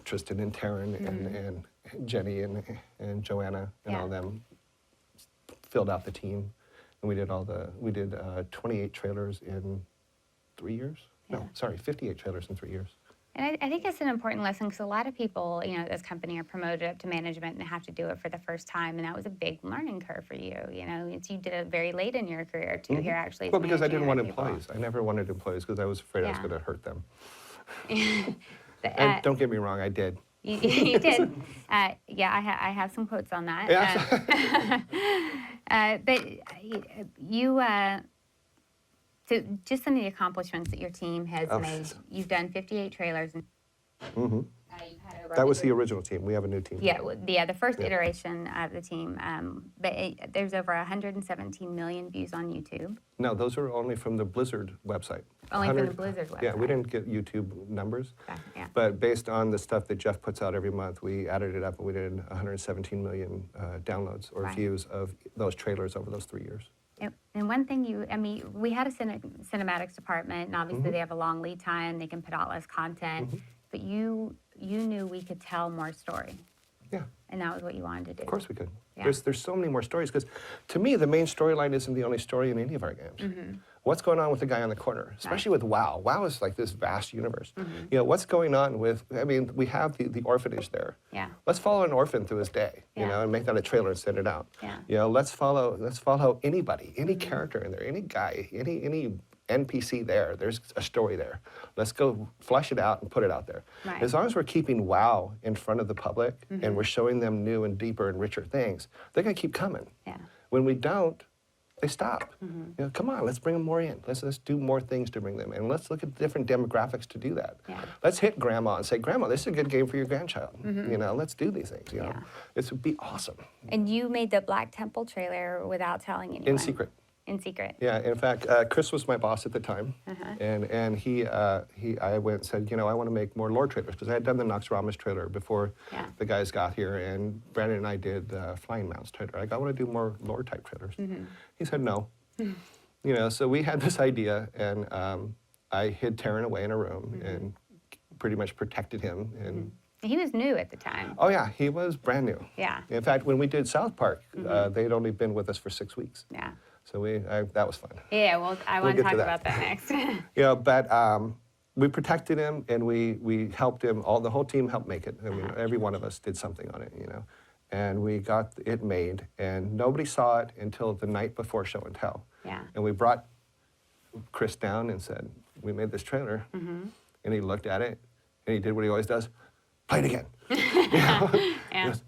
Tristan and Taryn and Jenny and Joanna and all Yeah. them filled out the team, and we did 28 trailers in 3 years. Yeah. No, sorry, 58 trailers in 3 years. And I think it's an important lesson because a lot of people, at this company are promoted up to management and have to do it for the first time. And that was a big learning curve for you. You did it very late in your career too. Here actually. Well, because I didn't want managing other employees. I never wanted employees because I was afraid I was Yeah. going to hurt them. people. And don't get me wrong, I did. You did. Yeah, I have some quotes on that. Yeah. But you, so just some of the accomplishments that your team has made. You've done 58 trailers. And, you've had over That was the 100 original team. We have a new team. Yeah, the first Yeah. iteration of the team. But there's over 117 million views on YouTube. No, those are only from the Blizzard website. Only from the 100 Blizzard Yeah, we website. didn't get YouTube numbers. Okay, yeah. But based on the stuff that Jeff puts out every month, we added it up and we did 117 million downloads or Right. views of those trailers over those 3 years. Yep. And one thing we had a cinematics department, and obviously Mm-hmm. they have a long lead time. They can put out less content, but you knew we could tell more story, Yeah, and that was what you wanted to do. of course we could. Yeah. There's so many more stories because to me, the main storyline isn't the only story in any of our games. Mm-hmm. What's going on with the guy on the corner, especially with WoW? WoW is like this vast universe. Mm-hmm. You know, what's going on with, we have the orphanage there. Yeah. Let's follow an orphan through his day, you Yeah. know, and make that a trailer and send it out. Yeah. You know, let's follow anybody, any character in there, any guy, any NPC there. There's a story there. Let's go flesh it out and put it out there. Right. As long as we're keeping WoW in front of the public and we're showing them new and deeper and richer things, they're gonna keep coming. Yeah. When we don't, they stop. You know, come on, let's bring them more in. Let's do more things to bring them in. Let's look at different demographics to do that. Yeah. Let's hit grandma and say, Grandma, this is a good game for your grandchild. You know, let's do these things. You know, Yeah. this would be awesome. And you made the Black Temple trailer without telling anyone. In secret. In secret. Yeah. In fact, Chris was my boss at the time, and I went and said, you know, I want to make more lore trailers because I had done the Nox Ramas trailer before Yeah. the guys got here, and Brandon and I did the Flying Mounts trailer. I want to do more lore type trailers. He said no. You know, so we had this idea, and I hid Taryn away in a room and pretty much protected him. And He was new at the time. oh yeah, he was brand new. Yeah. In fact, when we did South Park, they'd only been with us for 6 weeks. Yeah. So that was fun. Yeah. Well, I want to get talk to that. about that next. You know, but we protected him and we helped him. The whole team helped make it. I mean, every one of us did something on it, you know. And we got it made, and nobody saw it until the night before show and tell. Yeah. And we brought Chris down and said, "We made this trailer," and he looked at it, and he did what he always does: play it again. You know? He Yeah. goes,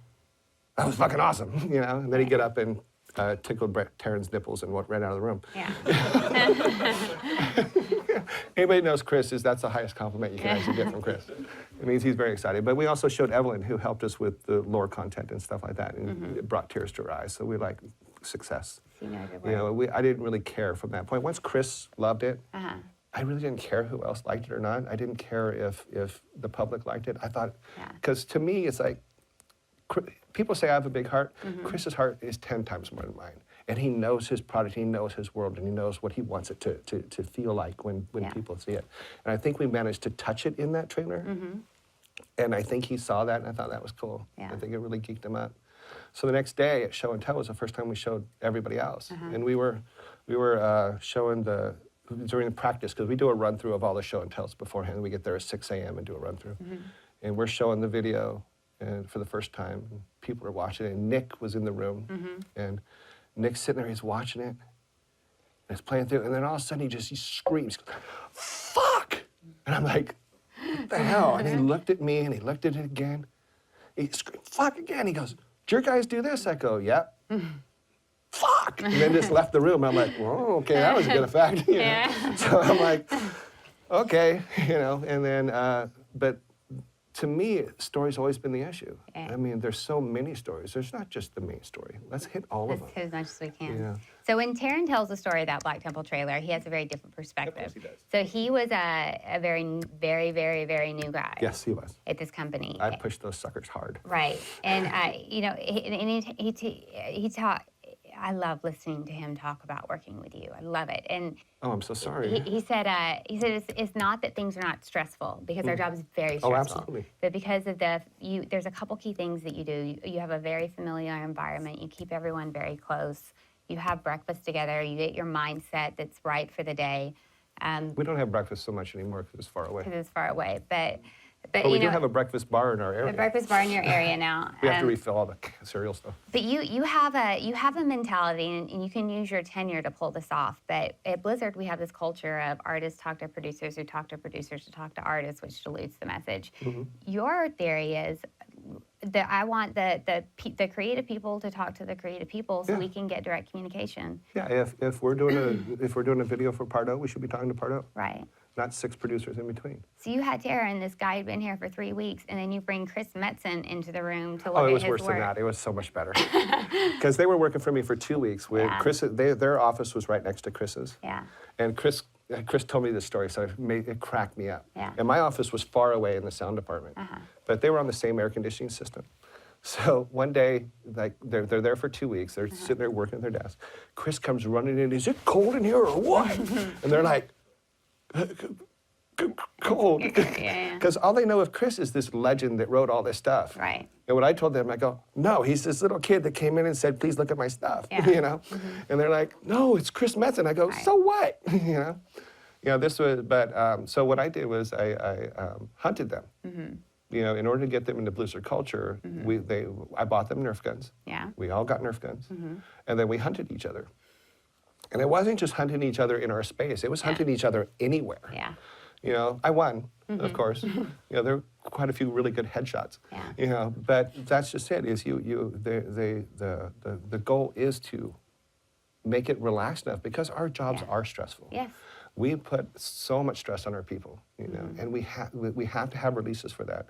that was fucking awesome, you know. And then he'd get up and tickled Taryn's nipples and ran out of the room. Yeah. Anybody knows Chris that's the highest compliment you can actually get from Chris. It means he's very excited. But we also showed Evelyn, who helped us with the lore content and stuff like that, and it brought tears to her eyes. So we like success. You know, good You work. know, I didn't really care from that point. Once Chris loved it, Uh-huh. I really didn't care who else liked it or not. I didn't care if the public liked it. I thought, Yeah. because to me, it's like, people say I have a big heart. Chris's heart is 10 times more than mine. And he knows his product, he knows his world, and he knows what he wants it to feel like when Yeah. people see it. And I think we managed to touch it in that trailer. And I think he saw that, and I thought that was cool. Yeah. I think it really geeked him up. So the next day at Show and Tell was the first time we showed everybody else. And we were showing during the practice, because we do a run through of all the show and tells beforehand. We get there at 6 a.m. and do a run through. And we're showing the video and for the first time. And people are watching it. And Nick was in the room. And Nick's sitting there, he's watching it. And it's playing through. And then all of a sudden he screams, "Fuck!" And I'm like, what the hell? And he looked at me and he looked at it again. He screamed, "Fuck!" again. He goes, "Do your guys do this?" I go, "Yep." "Fuck!" And then just left the room. I'm like, well, okay, that was a good effect. You know? Yeah. So I'm like, okay, you know, and then, but to me, story's always been the issue. Yeah. I mean, there's so many stories. There's not just the main story. Let's hit all of Let's them. hit as much as we can. Yeah. So when Taryn tells the story of that Black Temple trailer, he has a very different perspective. he does. So he was a very, very, very, very new guy Yes, he was. at this company. I pushed those suckers hard. Right, and you know, he taught. I love listening to him talk about working with you. I love it, and Oh, I'm so sorry. he said it's not that things are not stressful, because our job is very stressful. Oh, absolutely. But because of there's a couple key things that you do. You have a very familiar environment. You keep everyone very close. You have breakfast together. You get your mindset that's right for the day. We don't have breakfast so much anymore because it's far away. Because it's far away, but But we you do know, have a breakfast bar in our area. a breakfast bar in your area now. We have to refill all the cereal stuff. But you have a mentality, and you can use your tenure to pull this off. But at Blizzard, we have this culture of artists talk to producers, who talk to producers, who talk to artists, which dilutes the message. Your theory is that I want the creative people to talk to the creative people, so Yeah. we can get direct communication. Yeah, if we're doing a video for Pardo, we should be talking to Pardo, Right. not 6 producers in between. So you had Taryn, this guy who'd been here for 3 weeks, and then you bring Chris Metzen into the room to look Oh, at it was his worse work. than that. It was so much better. Because they were working for me for 2 weeks. With Yeah. Chris, their office was right next to Chris's. Yeah. And Chris told me this story, so it cracked me up. Yeah. And my office was far away in the sound department, but they were on the same air conditioning system. So one day, like they're there for 2 weeks. They're sitting there working at their desk. Chris comes running in. "Is it cold in here or what?" And they're like, "Cold." Yeah. Because all they know of Chris is this legend that wrote all this stuff. Right. And what I told them, I go, "No, he's this little kid that came in and said, 'Please look at my stuff.'" Yeah. You know? And they're like, "No, it's Chris Metzen." I go, Right. "So what?" You know, this was, but, so what I did was I hunted them. You know, in order to get them into Blizzard culture, I bought them Nerf guns. Yeah. We all got Nerf guns. And then we hunted each other. And it wasn't just hunting each other in our space, it was hunting each other anywhere. Yeah. You know, I won, of course. You know, there were quite a few really good headshots. Yeah. You know, but that's just it. Is the goal is to make it relaxed enough, because our jobs Yeah. are stressful. Yes. We put so much stress on our people, you know, and we have to have releases for that.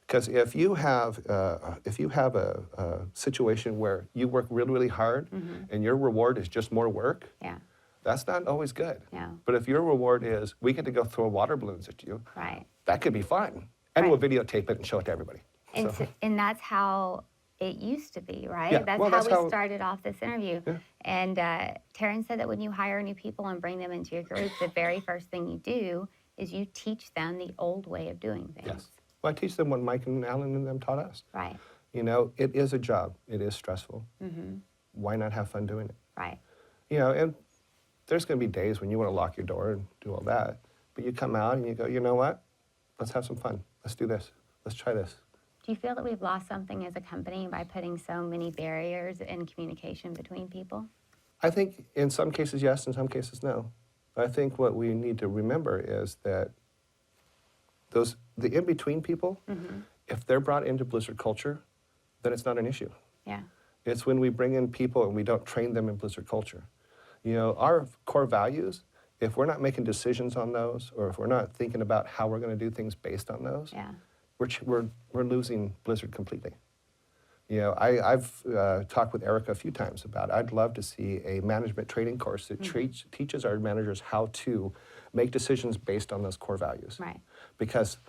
Because if you have a situation where you work really, really hard and your reward is just more work, Yeah. that's not always good. No. But if your reward is, we get to go throw water balloons at you, Right. that could be fun. And we'll videotape it and show it to everybody. And, So, and that's how it used to be, right? Yeah, That's well, how that's we how- started off this interview. Yeah. And Taryn said that when you hire new people and bring them into your group, the very first thing you do is you teach them the old way of doing things. yes. Well, I teach them what Mike and Alan and them taught us. Right, You know, it is a job. It is stressful. Why not have fun doing it? right. You know, and there's going to be days when you want to lock your door and do all that, but you come out and you go, you know what? Let's have some fun. Let's do this. Let's try this. Do you feel that we've lost something as a company by putting so many barriers in communication between people? I think in some cases, yes, in some cases, no. I think what we need to remember is that the in-between people, if they're brought into Blizzard culture, then it's not an issue. Yeah, It's when we bring in people and we don't train them in Blizzard culture. You know, our core values if we're not making decisions on those, or if we're not thinking about how we're going to do things based on those, Yeah. we're losing Blizzard completely. You know, I've talked with Erica a few times about I'd love to see a management training course that teaches our managers how to make decisions based on those core values. Right. Because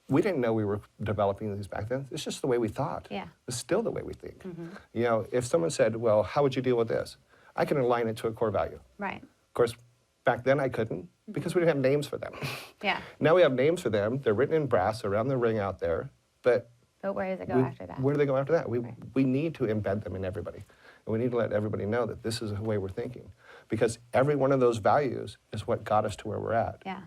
we didn't know we were developing these back then. It's just the way we thought. Yeah. It's still the way we think. You know, if someone said, well, how would you deal with this? I can align it to a core value. Right. Of course, back then I couldn't because we didn't have names for them. Yeah. Now we have names for them. They're written in brass around the ring out there. But But where does it go after that? where do they go after that? We need to embed them in everybody. And we need to let everybody know that this is the way we're thinking. Because every one of those values is what got us to where we're at. Yeah.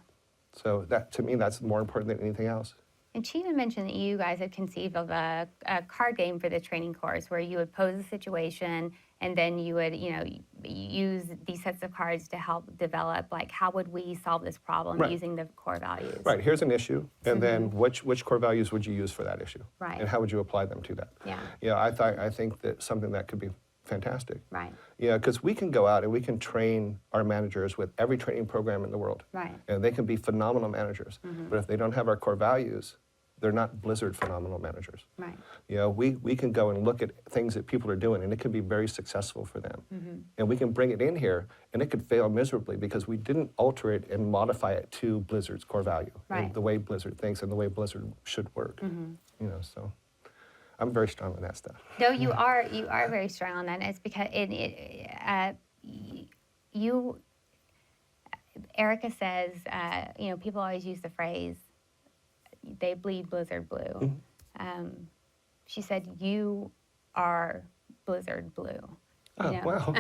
So that, to me, that's more important than anything else. And she even mentioned that you guys had conceived of a card game for the training course where you would pose a situation and then you would, you know, use these sets of cards to help develop, like, how would we solve this problem Right. using the core values? Right, here's an issue, and then which core values would you use for that issue? Right. And how would you apply them to that? Yeah. You know, I think that something that could be fantastic. Right. You know, because we can go out and we can train our managers with every training program in the world. Right. And they can be phenomenal managers. But if they don't have our core values, they're not Blizzard phenomenal managers. Right. You know, we can go and look at things that people are doing, and it can be very successful for them. And we can bring it in here, and it could fail miserably because we didn't alter it and modify it to Blizzard's core value, Right. and the way Blizzard thinks and the way Blizzard should work. You know, so I'm very strong on that stuff. No, you are very strong on that. And it's because Erica says, you know, people always use the phrase, they bleed Blizzard blue. She said, you are Blizzard blue. Oh, You know? wow.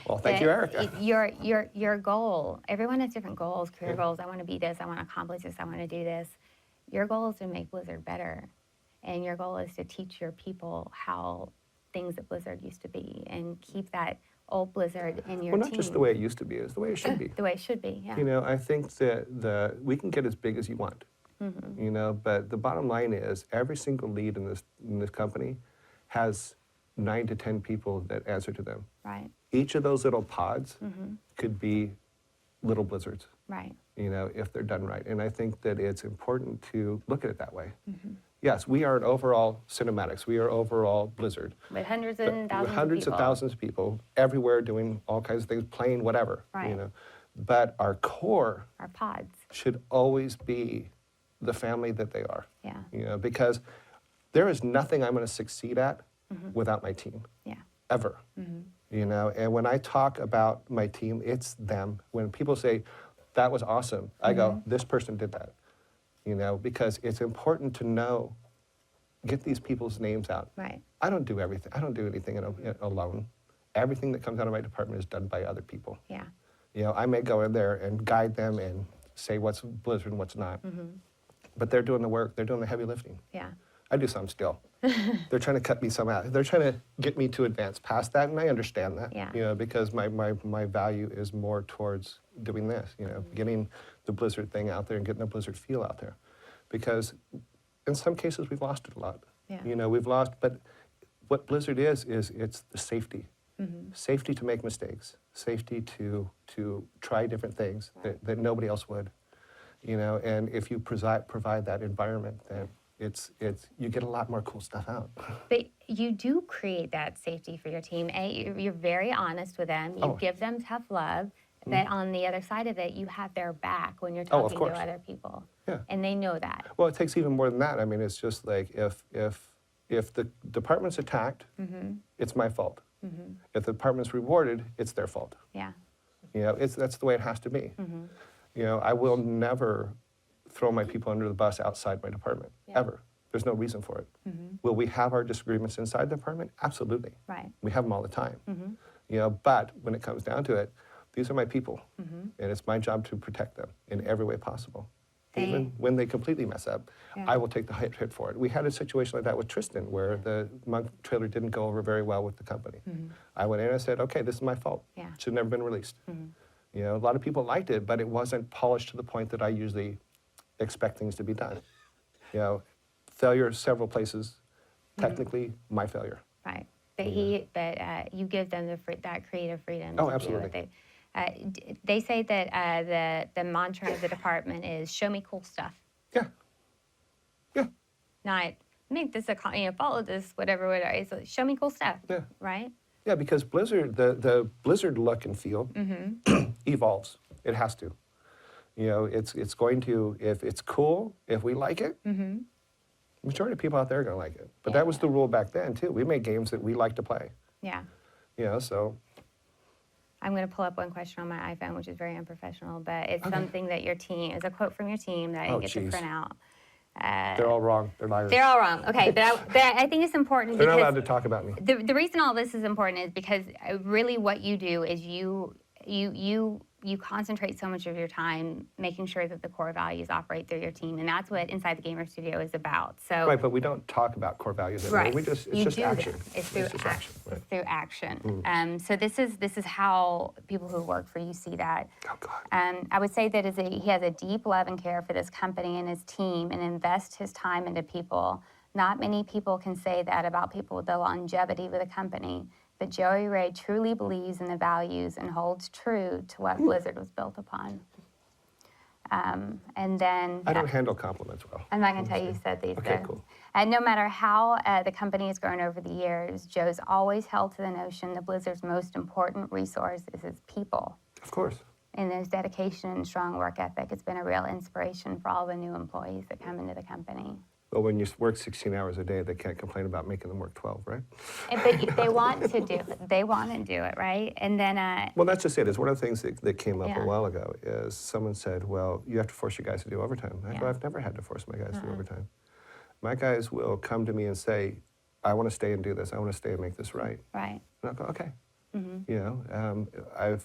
Well, thank you, Erica. Your goal, everyone has different goals, career goals. I want to be this, I want to accomplish this, I want to do this. Your goal is to make Blizzard better. And your goal is to teach your people how things at Blizzard used to be and keep that old Blizzard in your Well, team. not just the way it used to be, it's the way it should be. The way it should be, yeah. You know, I think that we can get as big as you want. You know, but the bottom line is every single lead in this company has 9 to 10 people that answer to them. Right, Each of those little pods could be little blizzards, right, you know, if they're done right. And I think that it's important to look at it that way. Yes, we are an overall cinematics. We are overall Blizzard. with hundreds But and thousands hundreds of people. thousands of people everywhere doing all kinds of things, playing whatever. Right. You know, but our core Our pods, should always be the family that they are. yeah, You know, because there is nothing I'm going to succeed at without my team, yeah, ever. You know, and when I talk about my team, it's them. When people say, that was awesome, I go, this person did that. You know, because it's important to know, get these people's names out. right, I don't do everything. I don't do anything alone. Everything that comes out of my department is done by other people. yeah, You know, I may go in there and guide them and say what's Blizzard and what's not. But they're doing the work. They're doing the heavy lifting. yeah, I do some still. They're trying to cut me some out. They're trying to get me to advance past that, and I understand that. Yeah. You know, because my value is more towards doing this. You know, getting the Blizzard thing out there and getting the Blizzard feel out there, because in some cases we've lost it a lot. Yeah. You know, we've lost. But what Blizzard is it's the safety. Safety to make mistakes. Safety to try different things that nobody else would. You know, and if you provide that environment, then it's you get a lot more cool stuff out. But you do create that safety for your team. You're very honest with them. You Oh. give them tough love. But on the other side of it, you have their back when you're Oh, of talking course. to other people. Yeah. And they know that. Well, it takes even more than that. I mean, it's just like if the department's attacked, it's my fault. If the department's rewarded, it's their fault. Yeah. You know, that's the way it has to be. You know, I will never throw my people under the bus outside my department, ever. There's no reason for it. Will we have our disagreements inside the department? Absolutely. Right. We have them all the time. You know, but when it comes down to it, these are my people, and it's my job to protect them in every way possible. Even when they completely mess up, I will take the hit for it. We had a situation like that with Tristan, where the monk trailer didn't go over very well with the company. I went in and I said, okay, this is my fault. Yeah. Should have never been released. You know, a lot of people liked it, but it wasn't polished to the point that I usually expect things to be done. You know, failure several places, technically my failure. Right. But you give them that creative freedom. Oh, to do absolutely. what they- They say that the mantra of the department is "Show me cool stuff." Yeah. Yeah. Not make this follow this whatever. It's like, show me cool stuff. Yeah. Right. Yeah, because Blizzard, the Blizzard look and feel evolves. It has to. You know, it's going to, if it's cool, if we like it, majority of people out there are going to like it. But that was the rule back then, too. We made games that we like to play. Yeah. You know, so. I'm going to pull up one question on my iPhone, which is very unprofessional, but it's something that your team, it's a quote from your team that I didn't get to print out. They're all wrong. They're liars. They're all wrong. Okay, but I think it's important They're because not allowed to talk about me. the reason all this is important is because really what you do is you concentrate so much of your time making sure that the core values operate through your team, and that's what Inside the Gamer Studio is about. So Right, but we don't talk about core values anymore. right, It's you just do action. that. It's through just action. Right. It's through action. So this is how people who work for you see that. Oh, God. I would say that he has a deep love and care for this company and his team and invests his time into people. Not many people can say that about people with the longevity with a company, but Joey Ray truly believes in the values and holds true to what Blizzard was built upon. And then I don't handle compliments well. I'm not going to tell you said these Okay, things. cool. And no matter how the company has grown over the years, Joe's always held to the notion that Blizzard's most important resource is its people. Of course. And his dedication and strong work ethic has been a real inspiration for all the new employees that come into the company. Well, when you work 16 hours a day, they can't complain about making them work 12, right? But they want to do it. They want to do it, right? And then Well, that's just it. It's one of the things that came up Yeah. a while ago is someone said, well, you have to force your guys to do overtime. I go, Yeah. I've never had to force my guys to do overtime. My guys will come to me and say, I want to stay and do this. I want to stay and make this right. right. And I'll go, okay. You know,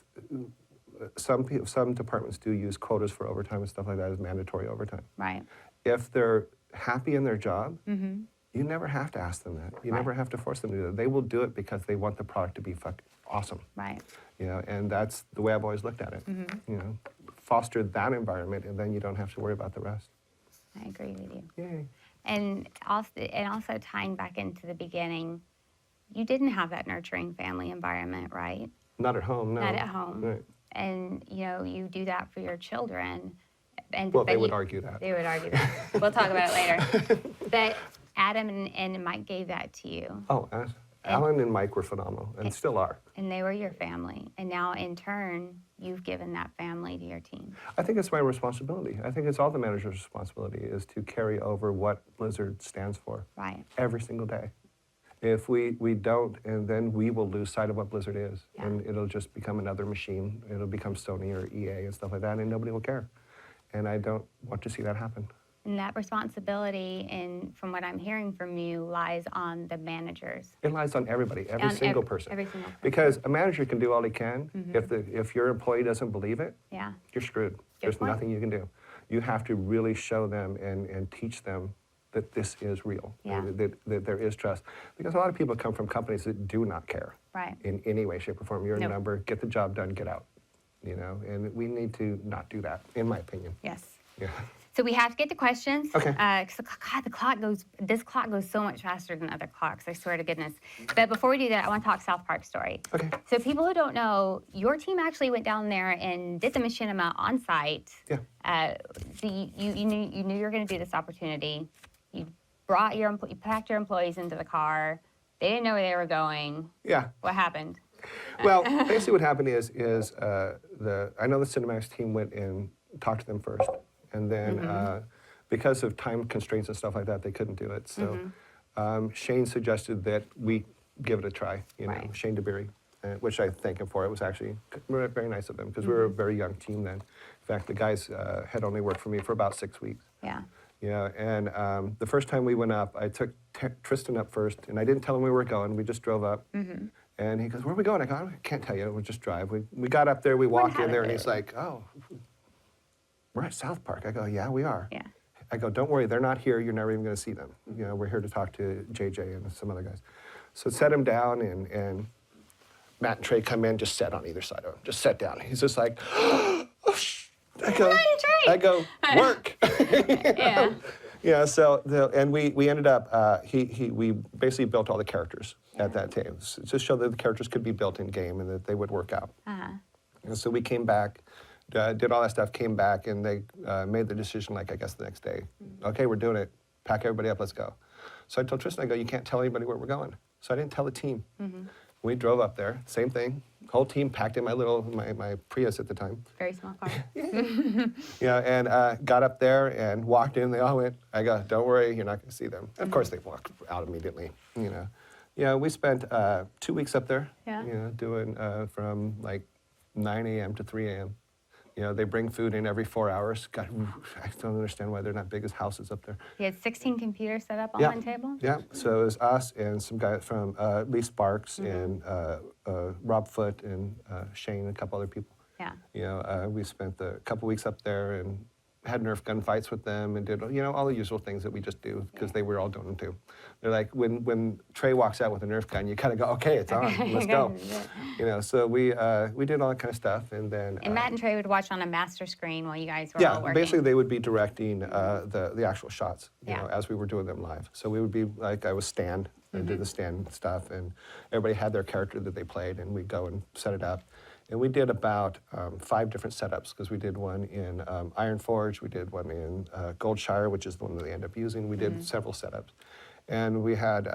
some departments do use quotas for overtime and stuff like that as mandatory overtime. Right. If they're happy in their job, you never have to ask them that. You never have to force them to do that. They will do it because they want the product to be awesome. Right. You know, and that's the way I've always looked at it. You know, foster that environment, and then you don't have to worry about the rest. I agree with you. Yay. And also tying back into the beginning, you didn't have that nurturing family environment, right? Not at home, no. Not at home. Right. And you do that for your children. And Well, but they would argue that. They would argue that. We'll talk about it later. But Adam and Mike gave that to you, Oh, Alan and Mike were phenomenal, and still are. and they were your family. And now, in turn, you've given that family to your team. I think it's my responsibility. I think it's all the manager's responsibility is to carry over what Blizzard stands for Right. every single day. If we don't, and then we will lose sight of what Blizzard is, Yeah. and it'll just become another machine. It'll become Sony or EA and stuff like that, and nobody will care. And I don't want to see that happen. And that responsibility, and from what I'm hearing from you, lies on the managers. It lies on everybody, every On single person. every single person. Because a manager can do all he can. If your employee doesn't believe it, Yeah. you're screwed. There's point. nothing you can do. You have to really show them and teach them that this is real, Yeah. that there is trust. Because a lot of people come from companies that do not care Right. in any way, shape, or form. You're a Nope. number, get the job done, get out. You know, and we need to not do that, in my opinion. Yes. Yeah. So we have to get to questions. Okay. 'Cause this clock goes so much faster than other clocks, I swear to goodness. But before we do that, I want to talk South Park story. Okay. So people who don't know, your team actually went down there and did the machinima on site. Yeah. You knew you were going to do this opportunity. You brought you packed your employees into the car. They didn't know where they were going. Yeah. What happened? Well, basically what happened is I know the Cinemax team went and talked to them first, and then because of time constraints and stuff like that, they couldn't do it. So Shane suggested that we give it a try. You know, Right. Shane DeBerry, which I thank him for. It was actually very nice of him because we were a very young team then. In fact, the guys had only worked for me for about 6 weeks. Yeah. Yeah, and the first time we went up, I took Tristan up first, and I didn't tell him we were going. We just drove up. And he goes, where are we going? I go, I can't tell you. We'll just drive. We got up there. We walk in there, and he's like, oh, we're at South Park. I go, yeah, we are. Yeah. I go, don't worry. They're not here. You're never even going to see them. You know, we're here to talk to JJ and some other guys. So set him down, and Matt and Trey come in, just sat on either side of him. Just sat down. He's just like, oh, I go, work. Yeah. Yeah, so and we ended up we basically built all the characters at that time, to show that the characters could be built in game and that they would work out. And so we came back, did all that stuff, came back, and they made the decision, like, I guess the next day. Okay, we're doing it. Pack everybody up, let's go. So I told Tristan, I go, you can't tell anybody where we're going. So I didn't tell the team. We drove up there, same thing. Whole team packed in my Prius at the time. Very small car. And got up there and walked in. They all went. I go, don't worry, you're not going to see them. Of course, they walked out immediately. We spent 2 weeks up there. Yeah. Doing from like 9 a.m. to 3 a.m. They bring food in every 4 hours. God, I don't understand why they're not big as houses up there. You had 16 computers set up on Yeah. one table? Yeah, so it was us and some guy from Lee Sparks and Rob Foote and Shane and a couple other people. Yeah. We spent a couple weeks up there and had Nerf gun fights with them and did all the usual things that we just do because they were all doing them too. They're like when Trey walks out with a Nerf gun, you kind of go, okay, it's on, let's go. So we did all that kind of stuff and then. And Matt and Trey would watch on a master screen while you guys were all working. Basically they would be directing the actual shots, Yeah. as we were doing them live. So we would be like I was Stan. I did the stand stuff, and everybody had their character that they played, and we'd go and set it up. And we did about 5 different setups, because we did one in Iron Forge, we did one in Goldshire, which is the one that they end up using. We did several setups. And we had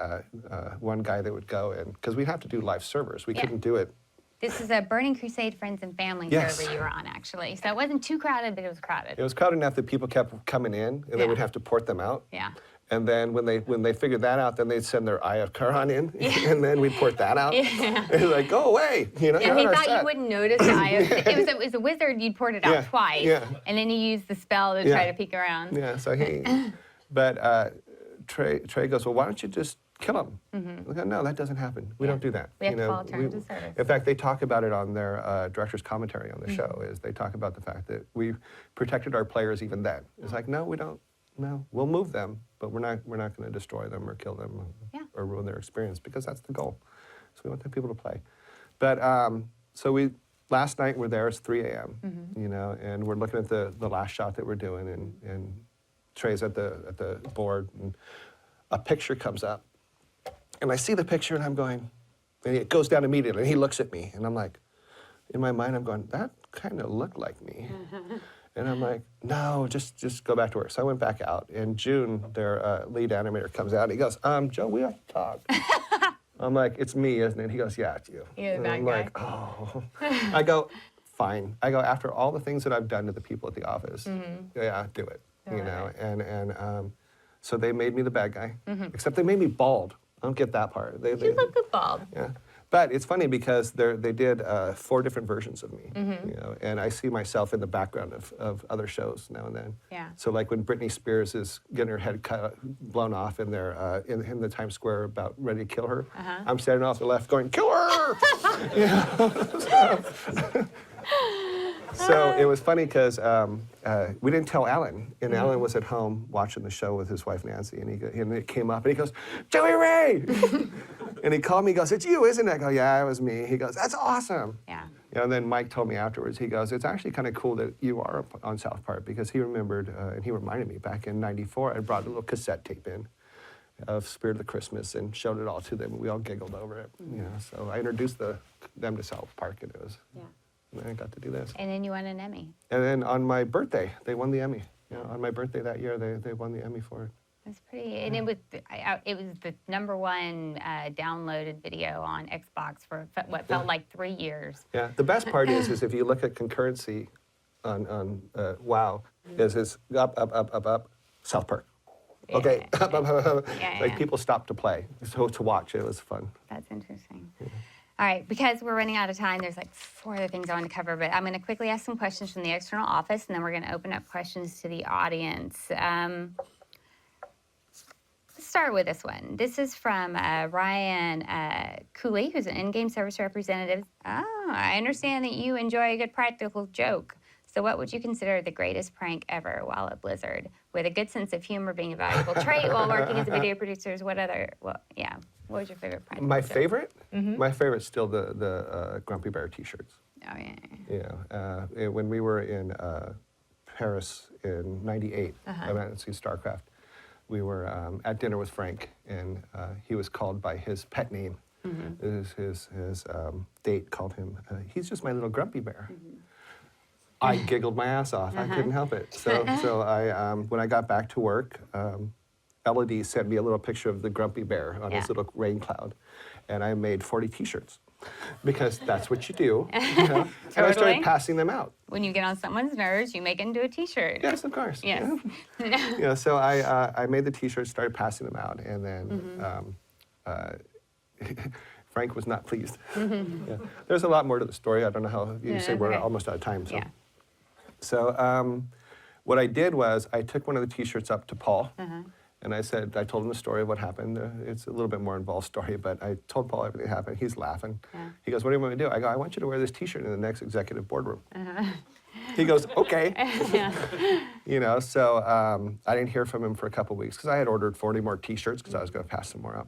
one guy that would go in, because we'd have to do live servers. We couldn't do it. This is a Burning Crusade Friends and Family Yes. server you were on, actually. So it wasn't too crowded, but it was crowded. It was crowded enough that people kept coming in, and then we'd have to port them out. Yeah. And then when they figured that out, then they'd send their IFCAR in, and then we'd port that out. And it's like, go away, you're And on he our thought set. you wouldn't notice the it was a wizard, you'd port it out twice. Yeah. And then you used the spell to try to peek around. Yeah, so but Trey goes, well, why don't you just kill him? I go, no, that doesn't happen. We don't do that. We have to follow terms of service. In fact, they talk about it on their director's commentary on the show, is they talk about the fact that we protected our players even then. It's like, no, we don't. No, we'll move them, but we're not going to destroy them or kill them or ruin their experience, because that's the goal. So we want the people to play. But so last night we're there. It's 3 a.m. And we're looking at the last shot that we're doing, and Trey's at the board, and a picture comes up, and I see the picture, and I'm going, and it goes down immediately, and he looks at me, and I'm like, in my mind, I'm going, that kind of looked like me. And I'm like, no, just go back to work. So I went back out. And June, their lead animator, comes out. And he goes, Joe, we have to talk. I'm like, it's me, isn't it? He goes, yeah, it's you. You're the and bad I'm like, oh. I go, fine. I go, after all the things that I've done to the people at the office, yeah, do it. And so they made me the bad guy. Except they made me bald. I don't get that part. You look good bald. Yeah. But it's funny because they did 4 different versions of me, and I see myself in the background of other shows now and then. Yeah. So like when Britney Spears is getting her head blown off in the Times Square about ready to kill her, I'm standing off the left going, kill her! So it was funny because we didn't tell Alan, and Alan was at home watching the show with his wife Nancy, and it came up, and he goes, Joey Ray! And he called me, he goes, it's you, isn't it? I go, yeah, it was me. He goes, that's awesome. Yeah. And then Mike told me afterwards, he goes, it's actually kind of cool that you are on South Park, because he remembered, and he reminded me, back in '94, I brought a little cassette tape in of Spirit of Christmas and showed it all to them, and we all giggled over it. So I introduced them to South Park, and it was, and I got to do this. And then you won an Emmy. And then on my birthday, they won the Emmy. On my birthday that year, they won the Emmy for it. That's pretty, and it was the #1 downloaded video on Xbox for what felt like 3 years. Yeah, the best part is if you look at concurrency on WoW, is up, South Park. Okay, up. Like people stopped to play, so to watch, it was fun. That's interesting. All right, because we're running out of time, there's like 4 other things I want to cover, but I'm going to quickly ask some questions from the external office, and then we're going to open up questions to the audience. Let's start with this one. This is from Ryan Cooley, who's an in-game service representative. Oh, I understand that you enjoy a good practical joke. So what would you consider the greatest prank ever while at Blizzard? With a good sense of humor being a valuable trait while working as a video producer, what was your favorite prank? My favorite? My favorite's still the Grumpy Bear t-shirts. Oh, yeah. When we were in Paris in '98, I went to see StarCraft. We were at dinner with Frank, and he was called by his pet name. His date called him, he's just my little grumpy bear. I giggled my ass off. I couldn't help it. So I, when I got back to work, Elodie sent me a little picture of the grumpy bear on his little rain cloud, and I made 40 T-shirts because that's what you do. You know? And I started Totally. passing them out. When you get on someone's nerves, you make it into a T-shirt. Yes, of course. Yes. Yeah, so I made the T-shirts, started passing them out, and then Frank was not pleased. Yeah. There's a lot more to the story. I don't know how you say we're okay. almost out of time. So, Yeah. so what I did was I took one of the T-shirts up to Paul, and I told him the story of what happened. It's a little bit more involved story, but I told Paul everything that happened. He's laughing. He goes, "What do you want me to do?" I go, "I want you to wear this T-shirt in the next executive boardroom." He goes, "Okay." You know, so I didn't hear from him for a couple weeks because I had ordered 40 more T-shirts because I was going to pass some more out.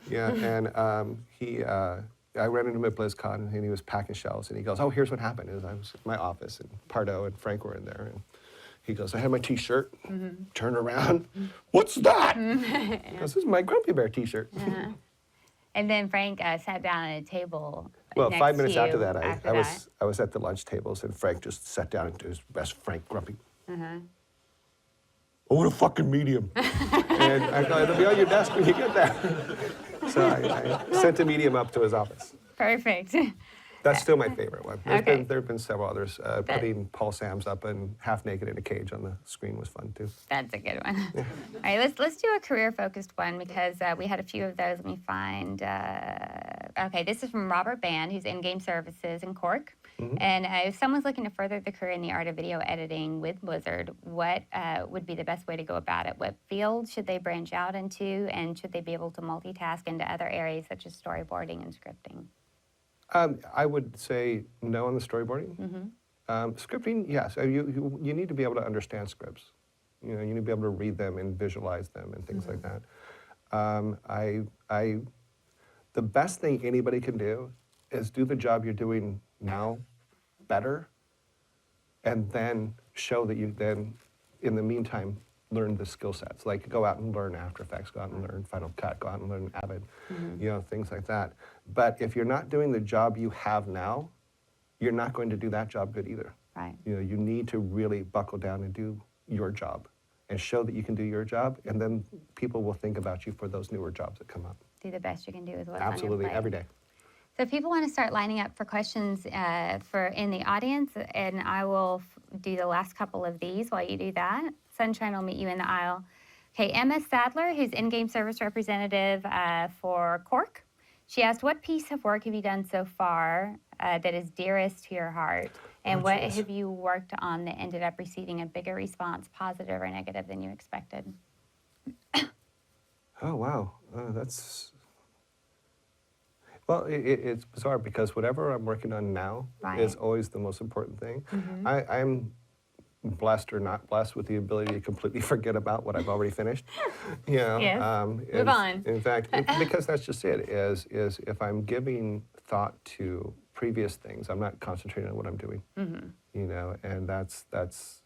Yeah, and I ran into him at BlizzCon and he was packing shelves and he goes, "Oh, here's what happened." I was in my office and Pardo and Frank were in there and he goes, "I had my T-shirt." Turn around. "What's that?" He goes, "This is my Grumpy Bear T-shirt." And then Frank sat down at a table. Well, next 5 minutes to you after that, after I was at the lunch tables and Frank just sat down and did his best Frank Grumpy. I want a fucking medium. And I go, "It'll be on your desk when you get there." So I sent a medium up to his office. Perfect. That's still my favorite one. Okay. There have been several others. Putting Paul Sams up and half naked in a cage on the screen was fun too. That's a good one. All right, let's do a career-focused one because we had a few of those. Let me find. Okay, this is from Robert Band, who's in Game Services in Cork. And if someone's looking to further their career in the art of video editing with Blizzard, what would be the best way to go about it? What field should they branch out into, and should they be able to multitask into other areas such as storyboarding and scripting? I would say no on the storyboarding. Scripting, yes. You need to be able to understand scripts. You know, you need to be able to read them and visualize them and things like that. The best thing anybody can do is do the job you're doing now better, and then show that you then, in the meantime, learn the skill sets. Like go out and learn After Effects, go out and learn Final Cut, go out and learn Avid, you know, things like that. But if you're not doing the job you have now, you're not going to do that job good either. Right. You know, you need to really buckle down and do your job and show that you can do your job, and then people will think about you for those newer jobs that come up. Do the best you can do with what's Absolutely, on your plate. every day. So if people want to start lining up for questions for in the audience, and I will do the last couple of these while you do that. Sunshine will meet you in the aisle. Okay, Emma Sadler, who's in-game service representative for Cork. She asked, what piece of work have you done so far that is dearest to your heart? And what have you worked on that ended up receiving a bigger response, positive or negative, than you expected? Oh, wow. That's... Well, it's bizarre because whatever I'm working on now is always the most important thing. I'm blessed or not blessed with the ability to completely forget about what I've already finished. You know, Yes. Move on. In fact, because that's just it, is if I'm giving thought to previous things, I'm not concentrating on what I'm doing. You know, and that's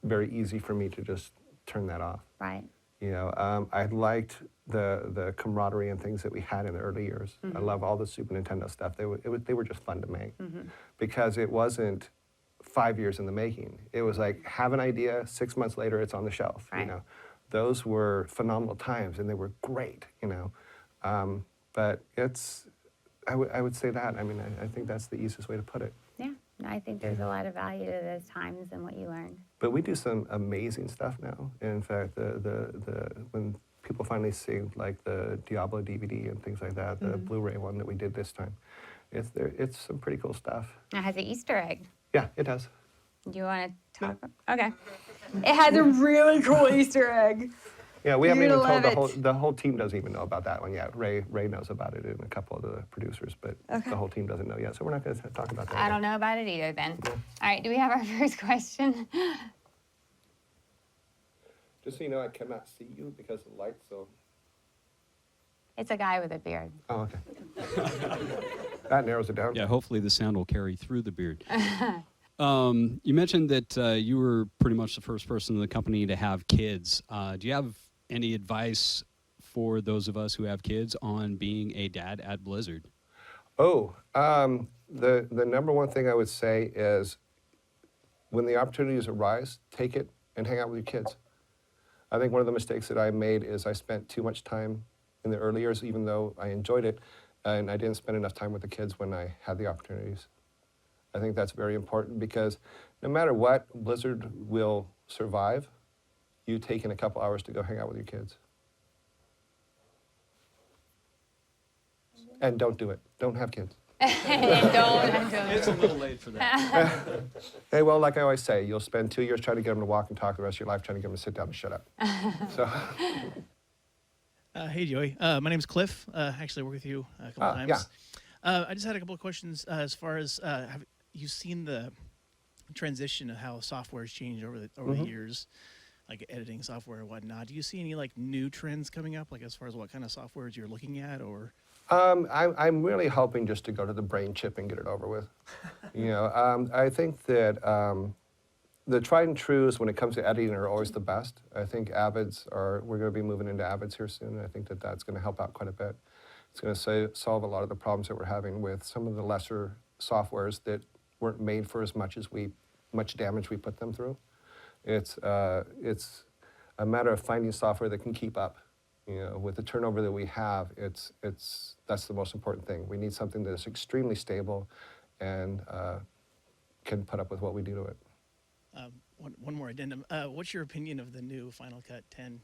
very easy for me to just turn that off. Right. You know, I liked the camaraderie and things that we had in the early years. I love all the Super Nintendo stuff. They were just fun to make because it wasn't 5 years in the making. It was like, have an idea, 6 months later, it's on the shelf. Right. You know, those were phenomenal times, and they were great. You know, but I would say that. I mean, I think that's the easiest way to put it. Yeah, I think there's a lot of value to those times and what you learned. But we do some amazing stuff now. In fact, when people finally see like the Diablo DVD and things like that, the Blu-ray one that we did this time, it's some pretty cool stuff. It has an Easter egg. Yeah, it does. Do you want to talk? Okay. It has a really cool Easter egg. Yeah, we haven't You're even gonna told love the whole team doesn't even know about that one yet. Ray knows about it and a couple of the producers, but the whole team doesn't know yet. So we're not going to talk about that. I don't know about it either then. All right, do we have our first question? Just so you know, I cannot see you because of the light, so... It's a guy with a beard. Oh, okay. That narrows it down. Yeah, hopefully the sound will carry through the beard. You mentioned that you were pretty much the first person in the company to have kids. Do you have any advice for those of us who have kids on being a dad at Blizzard? The number one thing I would say is when the opportunities arise, take it and hang out with your kids. I think one of the mistakes that I made is I spent too much time in the early years, even though I enjoyed it, and I didn't spend enough time with the kids when I had the opportunities. I think that's very important because no matter what, Blizzard will survive you taking a couple hours to go hang out with your kids. And don't do it. Don't have kids. It's a little late for that. Hey, well, like I always say, you'll spend 2 years trying to get them to walk and talk the rest of your life trying to get them to sit down and shut up. So, Hey, Joey. My name's Cliff. Actually, I worked with you a couple times. Yeah. I just had a couple of questions as far as have you seen the transition of how software has changed over the years, like editing software and whatnot? Do you see any like new trends coming up, like as far as what kind of softwares you're looking at, or? I'm really hoping just to go to the brain chip and get it over with. I think that the tried and trues when it comes to editing are always the best. I think we're going to be moving into Avids here soon. I think that that's going to help out quite a bit. It's going to solve a lot of the problems that we're having with some of the lesser softwares that weren't made for as much damage we put them through. It's a matter of finding software that can keep up. With the turnover that we have, that's the most important thing. We need something that is extremely stable and can put up with what we do to it. One more addendum. What's your opinion of the new Final Cut 10?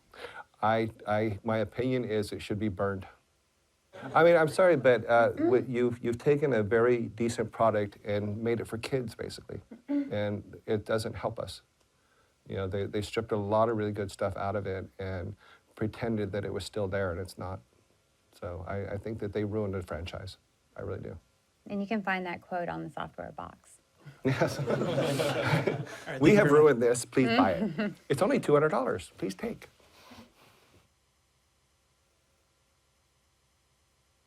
My opinion is it should be burned. I mean, I'm sorry, but you've taken a very decent product and made it for kids, basically, and it doesn't help us. They stripped a lot of really good stuff out of it and pretended that it was still there, and it's not. So I think that they ruined the franchise. I really do. And you can find that quote on the software box. Yes. Right, We have ruined this. Please buy it. It's only $200. Please take.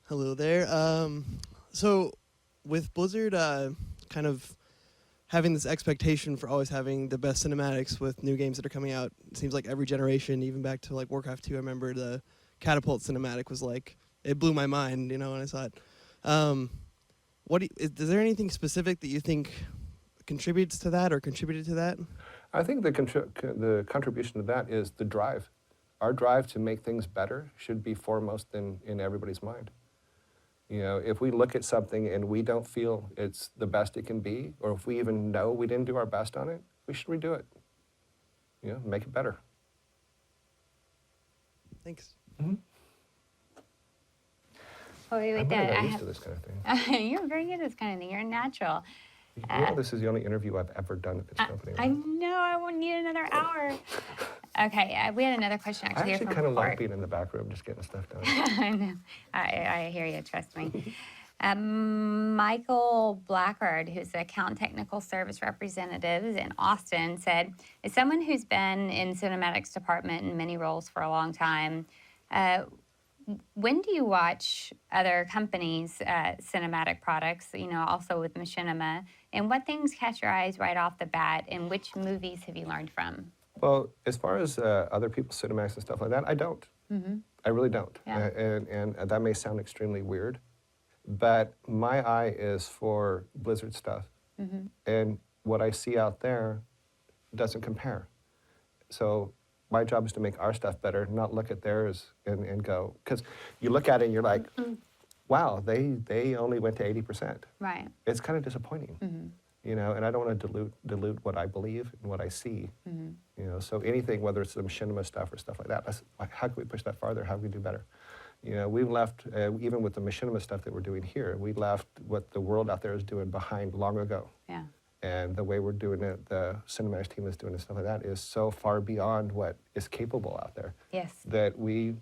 Hello there. So with Blizzard kind of having this expectation for always having the best cinematics with new games that are coming out, it seems like every generation, even back to like Warcraft 2, I remember the Catapult cinematic was like, it blew my mind, when I saw it. Is there anything specific that you think contributes to that or contributed to that? I think the contribution to that is the drive. Our drive to make things better should be foremost in everybody's mind. If we look at something and we don't feel it's the best it can be, or if we even know we didn't do our best on it, we should redo it. Make it better. Thanks. Mm-hmm. Oh, wait, I'm Dad. really used to this kind of thing. You're very good at this kind of thing. You're a natural. This is the only interview I've ever done at this company. I know. I won't need another hour. Okay, we had another question I actually. actually from kind of like Court. being in the back room, just getting stuff done. I know. I hear you. Trust me. Michael Blackard, who's the account technical service representative in Austin, said, as someone who's been in cinematics department in many roles for a long time, when do you watch other companies' cinematic products, also with Machinima, and what things catch your eyes right off the bat, and which movies have you learned from? Well, as far as other people's cinematics and stuff like that, I don't. Mm-hmm. I really don't. Yeah. And that may sound extremely weird, but my eye is for Blizzard stuff. Mm-hmm. And what I see out there doesn't compare. So my job is to make our stuff better, not look at theirs and go, because you look at it and you're like, wow, they only went to 80%. Right. It's kind of disappointing. Mm-hmm. And I don't want to dilute what I believe and what I see. Mm-hmm. So anything, whether it's the machinima stuff or stuff like that, how can we push that farther? How can we do better? We've left, even with the machinima stuff that we're doing here, we left what the world out there is doing behind long ago. Yeah. And the way we're doing it, the cinematics team is doing it, stuff like that, is so far beyond what is capable out there. Yes. That you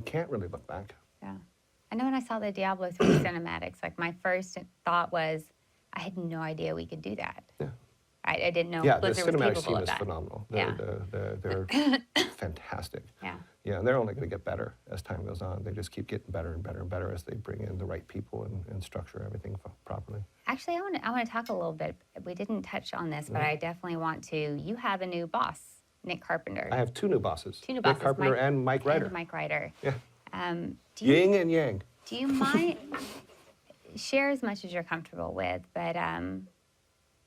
can't really look back. Yeah. I know when I saw the Diablo 3 cinematics, like my first thought was, I had no idea we could do that. Yeah. I didn't know Yeah, the Blizzard was cinematics capable team of is that. phenomenal. Yeah. They're fantastic. Yeah. Yeah, and they're only going to get better as time goes on. They just keep getting better and better and better as they bring in the right people and structure everything properly. Actually, I want to talk a little bit. We didn't touch on this, but I definitely want to. You have a new boss, Nick Carpenter. I have two new bosses. Two new bosses. Nick Carpenter and Mike Ryder. And Mike Ryder. Yeah. Do you, Yin and yang. do you mind share as much as you're comfortable with? But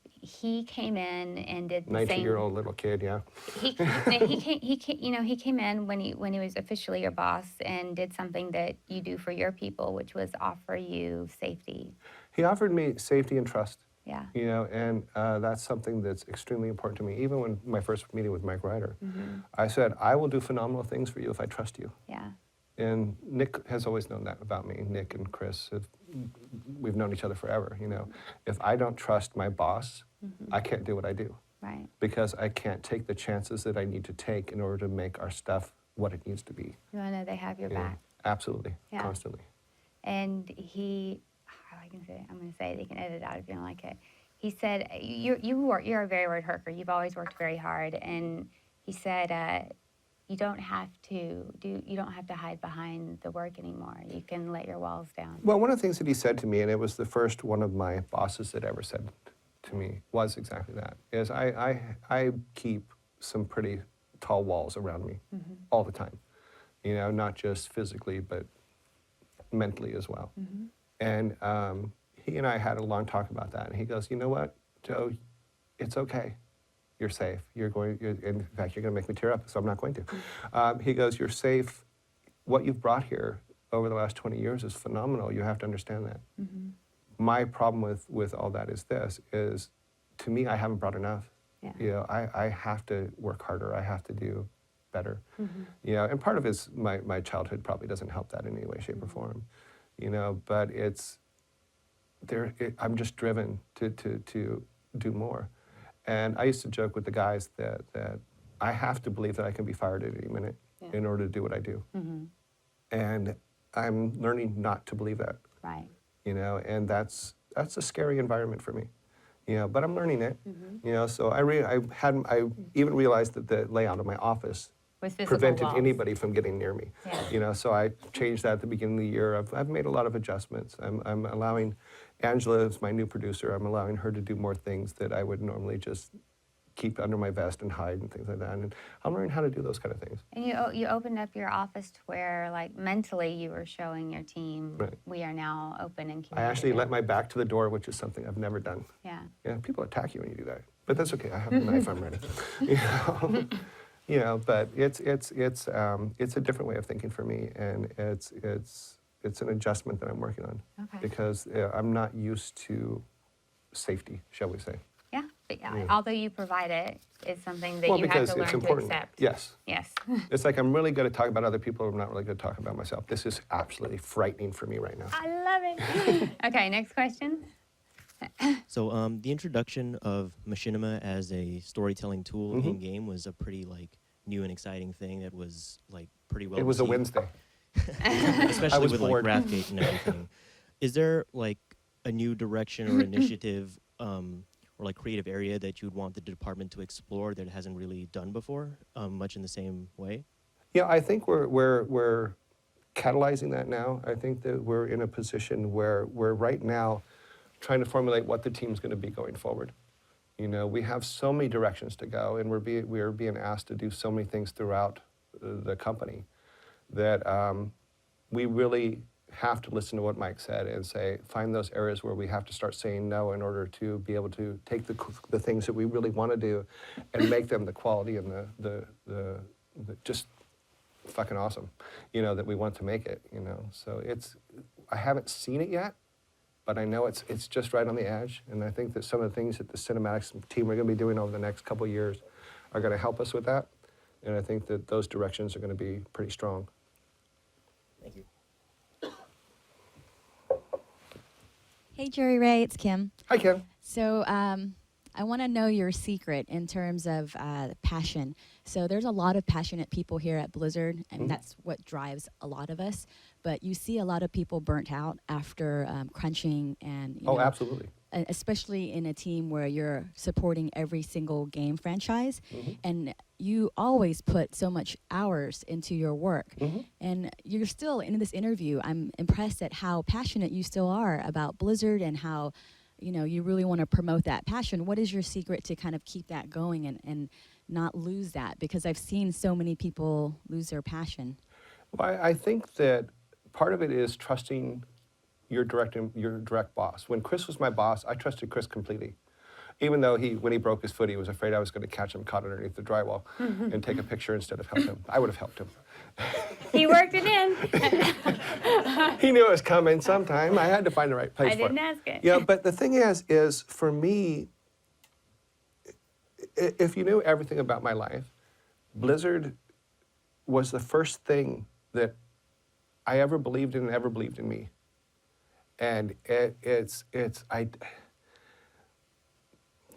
he came in and did the same. 19-year-old little kid, yeah. He came in when he was officially your boss and did something that you do for your people, which was offer you safety. He offered me safety and trust. Yeah. You know, and that's something that's extremely important to me. Even when my first meeting with Mike Ryder, I said, I will do phenomenal things for you if I trust you. Yeah. And Nick has always known that about me. Nick and Chris, we've known each other forever, you know. If I don't trust my boss, I can't do what I do. Right. Because I can't take the chances that I need to take in order to make our stuff what it needs to be. You want to know they have your You know, back. absolutely, Yeah. constantly. And I'm going to say it. You can edit it out if you don't like it. He said, you're a very hard worker. You've always worked very hard. And he said, you don't have to hide behind the work anymore. You can let your walls down. Well, one of the things that he said to me, and it was the first one of my bosses that ever said to me, was exactly that, is I keep some pretty tall walls around me all the time. You know, not just physically, but mentally as well. And he and I had a long talk about that. And he goes, you know what, Joe, it's okay. You're safe. In fact, you're going to make me tear up, so I'm not going to. He goes, you're safe. What you've brought here over the last 20 years is phenomenal. You have to understand that. My problem with all that is this, is to me, I haven't brought enough. Yeah. You know, I have to work harder. I have to do better. You know, and part of it is my childhood probably doesn't help that in any way, shape, or form. You know, but I'm just driven to do more. And I used to joke with the guys that I have to believe that I can be fired at any minute in order to do what I do. And I'm learning not to believe that. Right. You know, and that's a scary environment for me. You know, but I'm learning it. You know, so I even realized that the layout of my office prevented anybody from getting near me. Yeah. You know, so I changed that at the beginning of the year. I've made a lot of adjustments. I'm allowing Angela, is my new producer, I'm allowing her to do more things that I would normally just keep under my vest and hide and things like that. And I'm learning how to do those kind of things. And you opened up your office to where, like, mentally you were showing your team, we are now open and I actually let my back to the door, which is something I've never done. Yeah. Yeah, people attack you when you do that. But that's okay, I have a knife, I'm ready. You know? You know, but it's a different way of thinking for me, and it's an adjustment that I'm working on. Okay. Because I'm not used to safety, shall we say. Yeah. But, although you provide it, it's something that Well, you have because to learn it's to important. accept. Yes. Yes. It's like I'm really good at talking about other people, I'm not really good at talking about myself. This is absolutely frightening for me right now. I love it. Okay, next question. So the introduction of Machinima as a storytelling tool in game was a pretty new and exciting thing that was pretty well. It was a received. Wednesday. Especially with bored. Wrathgate and everything. Is there a new direction or initiative or creative area that you'd want the department to explore that it hasn't really done before, much in the same way? Yeah, I think we're catalyzing that now. I think that we're in a position where we're right now trying to formulate what the team's going to be going forward. You know, we have so many directions to go, and we're being asked to do so many things throughout the company that we really have to listen to what Mike said and find those areas where we have to start saying no in order to be able to take the things that we really want to do and make them the quality and the just fucking awesome, you know, that we want to make it, you know. So I haven't seen it yet, but I know it's just right on the edge, and I think that some of the things that the cinematics team are going to be doing over the next couple of years are going to help us with that, and I think that those directions are going to be pretty strong. Thank you. Hey, Joey Ray, it's Kim. Hi, Kim. So I want to know your secret in terms of passion. So there's a lot of passionate people here at Blizzard, and that's what drives a lot of us. But you see a lot of people burnt out after crunching and, you know, absolutely. Especially in a team where you're supporting every single game franchise, and you always put so much hours into your work. And you're still, in this interview, I'm impressed at how passionate you still are about Blizzard and how, you know, you really want to promote that passion. What is your secret to kind of keep that going and not lose that? Because I've seen so many people lose their passion. Well, I think that part of it is trusting your direct boss. When Chris was my boss, I trusted Chris completely. Even though when he broke his foot, he was afraid I was going to catch him caught underneath the drywall and take a picture instead of help him. I would have helped him. He worked it in. He knew it was coming sometime. I had to find the right place I for it. didn't ask it. Yeah, but the thing is for me, if you knew everything about my life, Blizzard was the first thing that I ever believed in and ever believed in me. And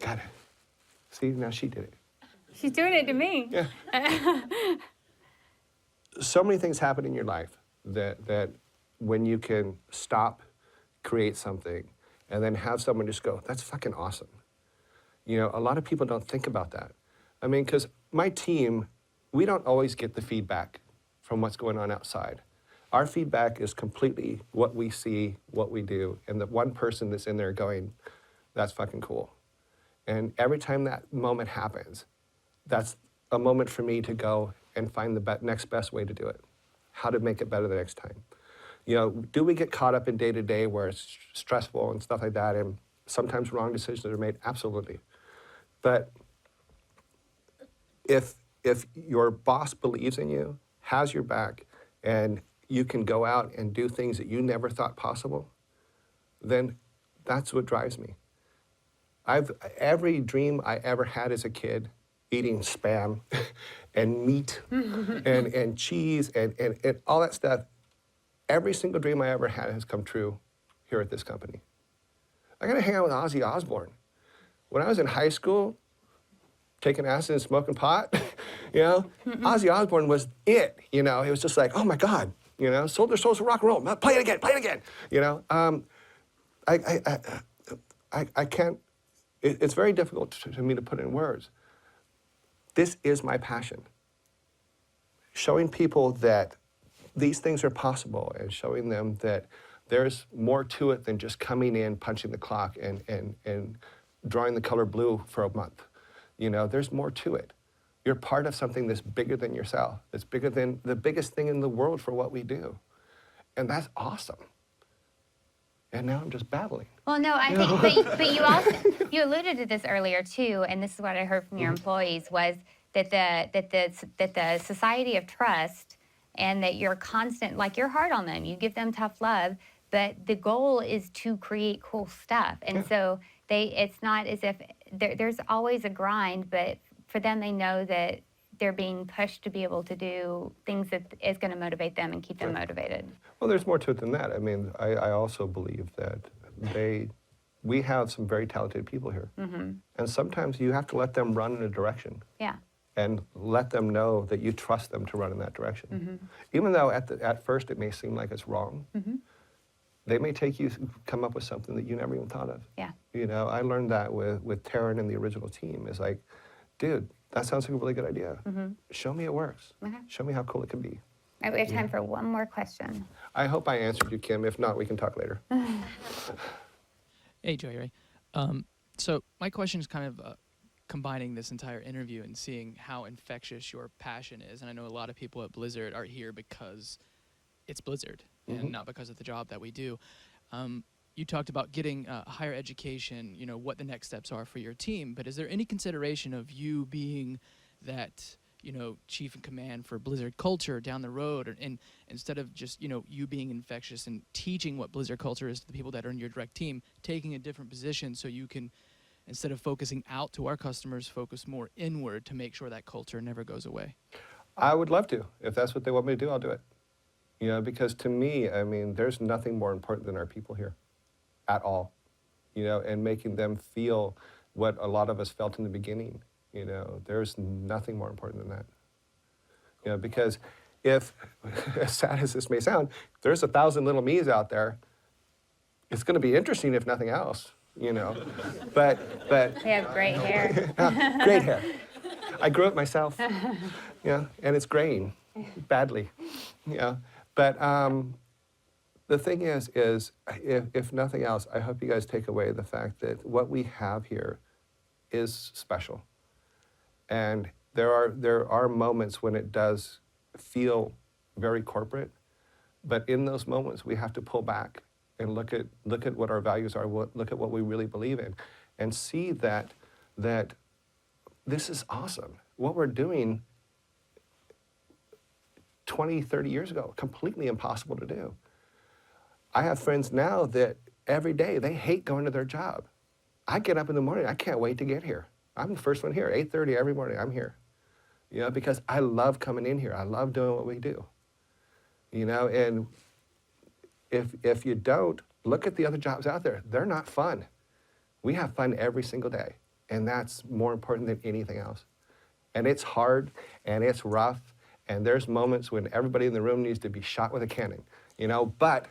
God, see, now she did it. She's doing it to me. Yeah. So many things happen in your life that when you can stop, create something, and then have someone just go, that's fucking awesome. You know, a lot of people don't think about that. I mean, because my team, we don't always get the feedback from what's going on outside. Our feedback is completely what we see, what we do, and the one person that's in there going, that's fucking cool. And every time that moment happens, that's a moment for me to go and find the next best way to do it, how to make it better the next time. You know, do we get caught up in day-to-day where it's stressful and stuff like that, and sometimes wrong decisions are made? Absolutely. But if your boss believes in you, has your back, and you can go out and do things that you never thought possible, then that's what drives me. Every dream I ever had as a kid, eating Spam and meat and cheese and all that stuff, every single dream I ever had has come true here at this company. I got to hang out with Ozzy Osbourne. When I was in high school, taking acid and smoking pot, you know, Ozzy Osbourne was it, you know. It was just like, oh my God, you know, sold their souls to rock and roll. Play it again, you know. I can't, it's very difficult to me to put in words. This is my passion. Showing people that these things are possible and showing them that there's more to it than just coming in, punching the clock and drawing the color blue for a month. You know, there's more to it. You're part of something that's bigger than yourself. That's bigger than the biggest thing in the world for what we do. And that's awesome. And now I'm just babbling. Well, no, I think, but you also, you alluded to this earlier too, and this is what I heard from your employees, was that the society of trust, and that you're constant, like you're hard on them, you give them tough love, but the goal is to create cool stuff. And so it's not as if, there's always a grind, but for them, they know that they're being pushed to be able to do things that is going to motivate them and keep them motivated. Well, there's more to it than that. I mean, I also believe that we have some very talented people here. And sometimes you have to let them run in a direction. Yeah. And let them know that you trust them to run in that direction. Even though at first it may seem like it's wrong, they may come up with something that you never even thought of. Yeah. You know, I learned that with Taryn and the original team. It's like, dude, that sounds like a really good idea. Show me it works. Show me how cool it can be. All right, we have time for one more question. I hope I answered you, Kim. If not, we can talk later. Hey, Joey Ray. So my question is kind of combining this entire interview and seeing how infectious your passion is. And I know a lot of people at Blizzard are here because it's Blizzard and not because of the job that we do. You talked about getting higher education, you know, what the next steps are for your team, but is there any consideration of you being that, you know, chief in command for Blizzard culture down the road, and instead of just, you know, you being infectious and teaching what Blizzard culture is to the people that are in your direct team, taking a different position so you can, instead of focusing out to our customers, focus more inward to make sure that culture never goes away? I would love to. If that's what they want me to do, I'll do it. You know, because to me, I mean, there's nothing more important than our people here at all, you know, and making them feel what a lot of us felt in the beginning. You know, there's nothing more important than that. You know, because if, as sad as this may sound, there's 1,000 little me's out there, it's going to be interesting if nothing else, you know. But They have great hair. great hair. I grew it myself, yeah, and it's graying badly, yeah. But the thing is if nothing else, I hope you guys take away the fact that what we have here is special. And there are moments when it does feel very corporate. But in those moments, we have to pull back and look at what our values are, look at what we really believe in, and see that this is awesome. What we're doing 20, 30 years ago, completely impossible to do. I have friends now that every day they hate going to their job. I get up in the morning, I can't wait to get here. I'm the first one here, 8:30 every morning, I'm here. You know, because I love coming in here. I love doing what we do. You know, and if you don't, look at the other jobs out there. They're not fun. We have fun every single day, and that's more important than anything else. And it's hard, and it's rough, and there's moments when everybody in the room needs to be shot with a cannon, you know, but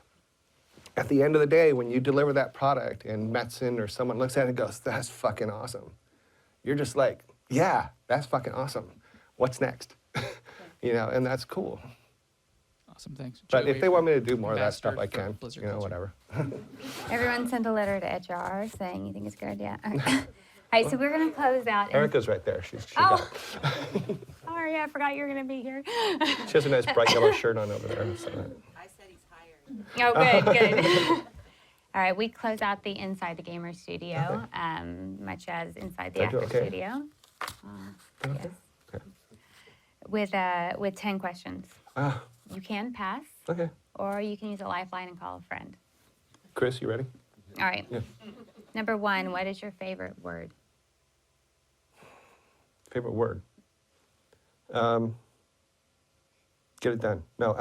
at the end of the day, when you deliver that product and Metzen or someone looks at it and goes, that's fucking awesome. You're just like, yeah, that's fucking awesome. What's next? You know, and that's cool. Awesome, thanks. But Joey, if they want me to do more of that ambassador stuff, I for can, Blizzard you know, Culture. whatever. Everyone sent a letter to HR saying you think it's a good idea. All right, so we're going to close out. Erica's right there. She Oh. got it. Sorry, I forgot you were going to be here. She has a nice bright yellow shirt on over there. So. Oh, good, good. All right, we close out the Inside the Gamer Studio, much as Inside the Did I do Actor okay? Studio. Okay. Okay. With 10 questions. Ah, You can pass, okay. or you can use a lifeline and call a friend. Chris, you ready? All right. Yeah. Number 1, what is your favorite word? Favorite word? Get it done. No,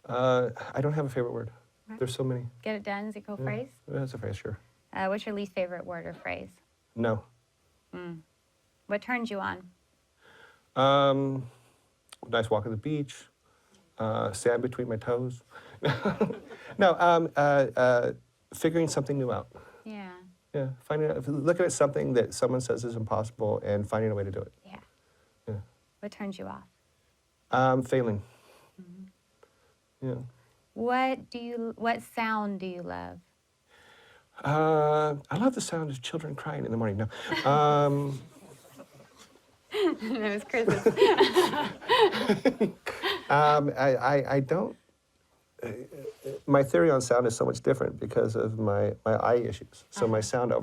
I don't have a favorite word. Right. There's so many. Get it done, is it called Yeah. phrase? That's a phrase, sure. What's your least favorite word or phrase? No. What turns you on? Nice walk on the beach. Sand between my toes. No, figuring something new out. Yeah. Yeah, looking at something that someone says is impossible and finding a way to do it. Yeah. Yeah. What turns you off? Failing. Yeah. What sound do you love? I love the sound of children crying in the morning. No. That was Chris's. I don't. My theory on sound is so much different because of my eye issues. So my sound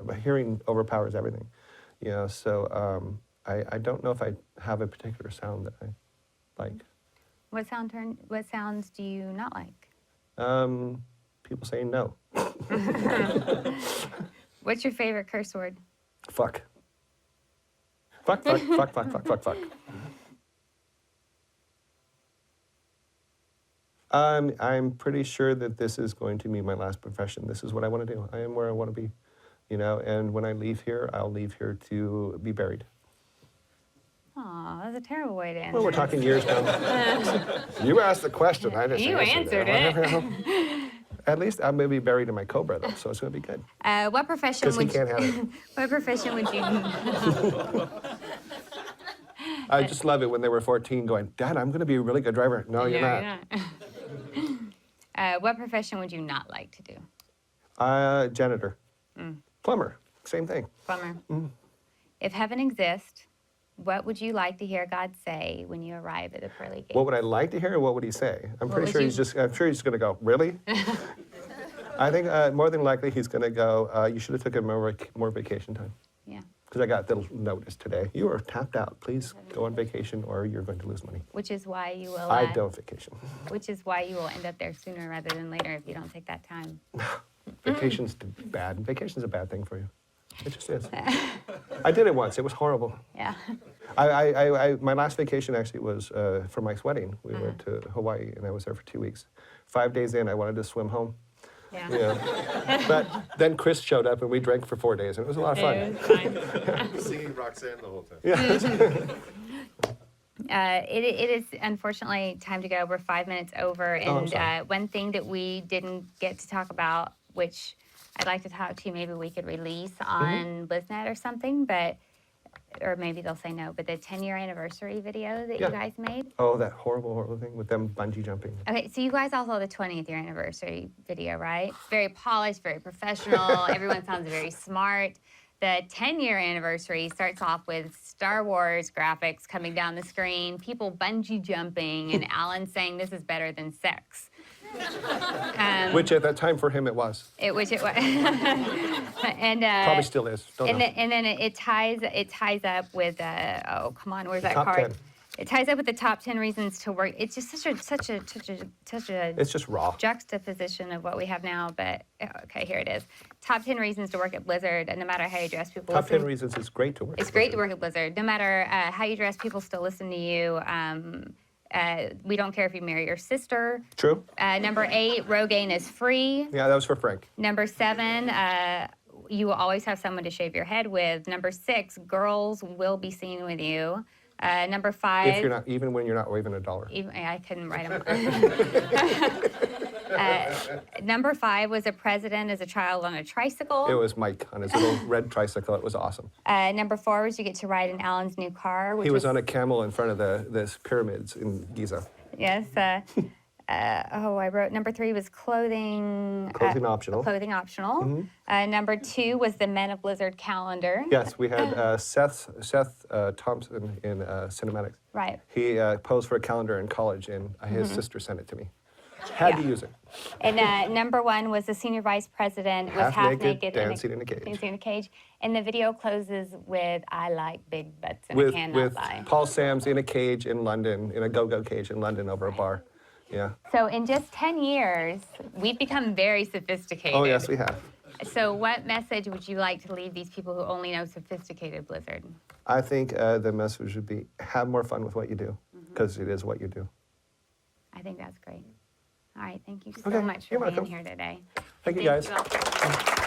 my hearing overpowers everything. You know, so I don't know if I have a particular sound that I like. What sounds do you not like? People saying no. What's your favorite curse word? Fuck. Fuck, fuck, fuck, fuck, fuck, fuck, fuck. I'm pretty sure that this is going to be my last profession. This is what I want to do. I am where I want to be, you know, and when I leave here, I'll leave here to be buried. Aw, that's a terrible way to end. Well, we're talking years now. You asked the question. I just You answered it. At least I'm going to be buried in my Cobra, though, so it's going to be good. What profession 'Cause he would can't have it. What profession would you? I just love it when they were 14 going, Dad, I'm going to be a really good driver. No, you're not. What profession would you not like to do? Janitor. Plumber. Same thing. Plumber. If heaven exists, what would you like to hear God say when you arrive at the pearly gates? What would I like to hear, or what would he say? I'm pretty sure I'm sure he's going to go, really? I think more than likely he's going to go, you should have taken more vacation time. Yeah. Because I got the notice today. You are tapped out. Please go on vacation or you're going to lose money. Which is why you will. I don't vacation. Which is why you will end up there sooner rather than later if you don't take that time. Vacation's bad. Vacation's a bad thing for you. It just is. I did it once. It was horrible. Yeah. My last vacation actually was for Mike's wedding. We went to Hawaii, and I was there for 2 weeks. 5 days in, I wanted to swim home. Yeah. You know. But then Chris showed up, and we drank for 4 days, and it was a lot of fun. It was fun. Singing Roxanne the whole time. Yeah. It is unfortunately time to go. We're 5 minutes over, and one thing that we didn't get to talk about, which I'd like to talk to you, maybe we could release on BlizzNet or something, or maybe they'll say no, but the 10-year anniversary video that you guys made. Oh, that horrible thing with them bungee jumping. Okay, so you guys all saw the 20th year anniversary video, right? It's very polished, very professional. Everyone sounds very smart. The 10-year anniversary starts off with Star Wars graphics coming down the screen, people bungee jumping, and Alan saying this is better than sex. Which at that time for him it was. Which it was. And Probably still is. Don't know. And then it ties up with oh come on, where's that Top card? 10. It ties up with the top 10 reasons to work. It's just such a It's just raw. juxtaposition of what we have now. But okay, here it is. Top 10 reasons to work at Blizzard, and no matter how you dress, people Top 10 listen. reasons it's great to work. It's great to work at Blizzard. No matter how you dress, people still listen to you. We don't care if you marry your sister. True. Number 8, Rogaine is free. Yeah, that was for Frank. Number 7, you will always have someone to shave your head with. Number 6, girls will be seen with you. Number 5. If you're not, even when you're not waving a dollar. I couldn't write them. Number 5 was a president as a child on a tricycle. It was Mike on his little red tricycle. It was awesome. Number 4 was you get to ride in Alan's new car. Which He was on a camel in front of the pyramids in Giza. Yes. I wrote number 3 was clothing. Clothing optional. Clothing optional. Mhm. Number 2 was the Men of Blizzard calendar. Yes, we had Seth Thompson in cinematics. Right. He posed for a calendar in college, and his Mhm. sister sent it to me. Had to use it. And number 1 was the senior vice president was half naked dancing in a cage. dancing in a cage. And the video closes with "I like big butts and With I cannot lie." Paul Sams in a cage in London, in a go-go cage in London over a bar. Yeah. So in just 10 years, we've become very sophisticated. Oh yes, we have. So what message would you like to leave these people who only know sophisticated Blizzard? I think the message would be have more fun with what you do, because it is what you do. I think that's great. All right, thank you so Okay, much for you're being welcome. here today. Thank you, guys. all.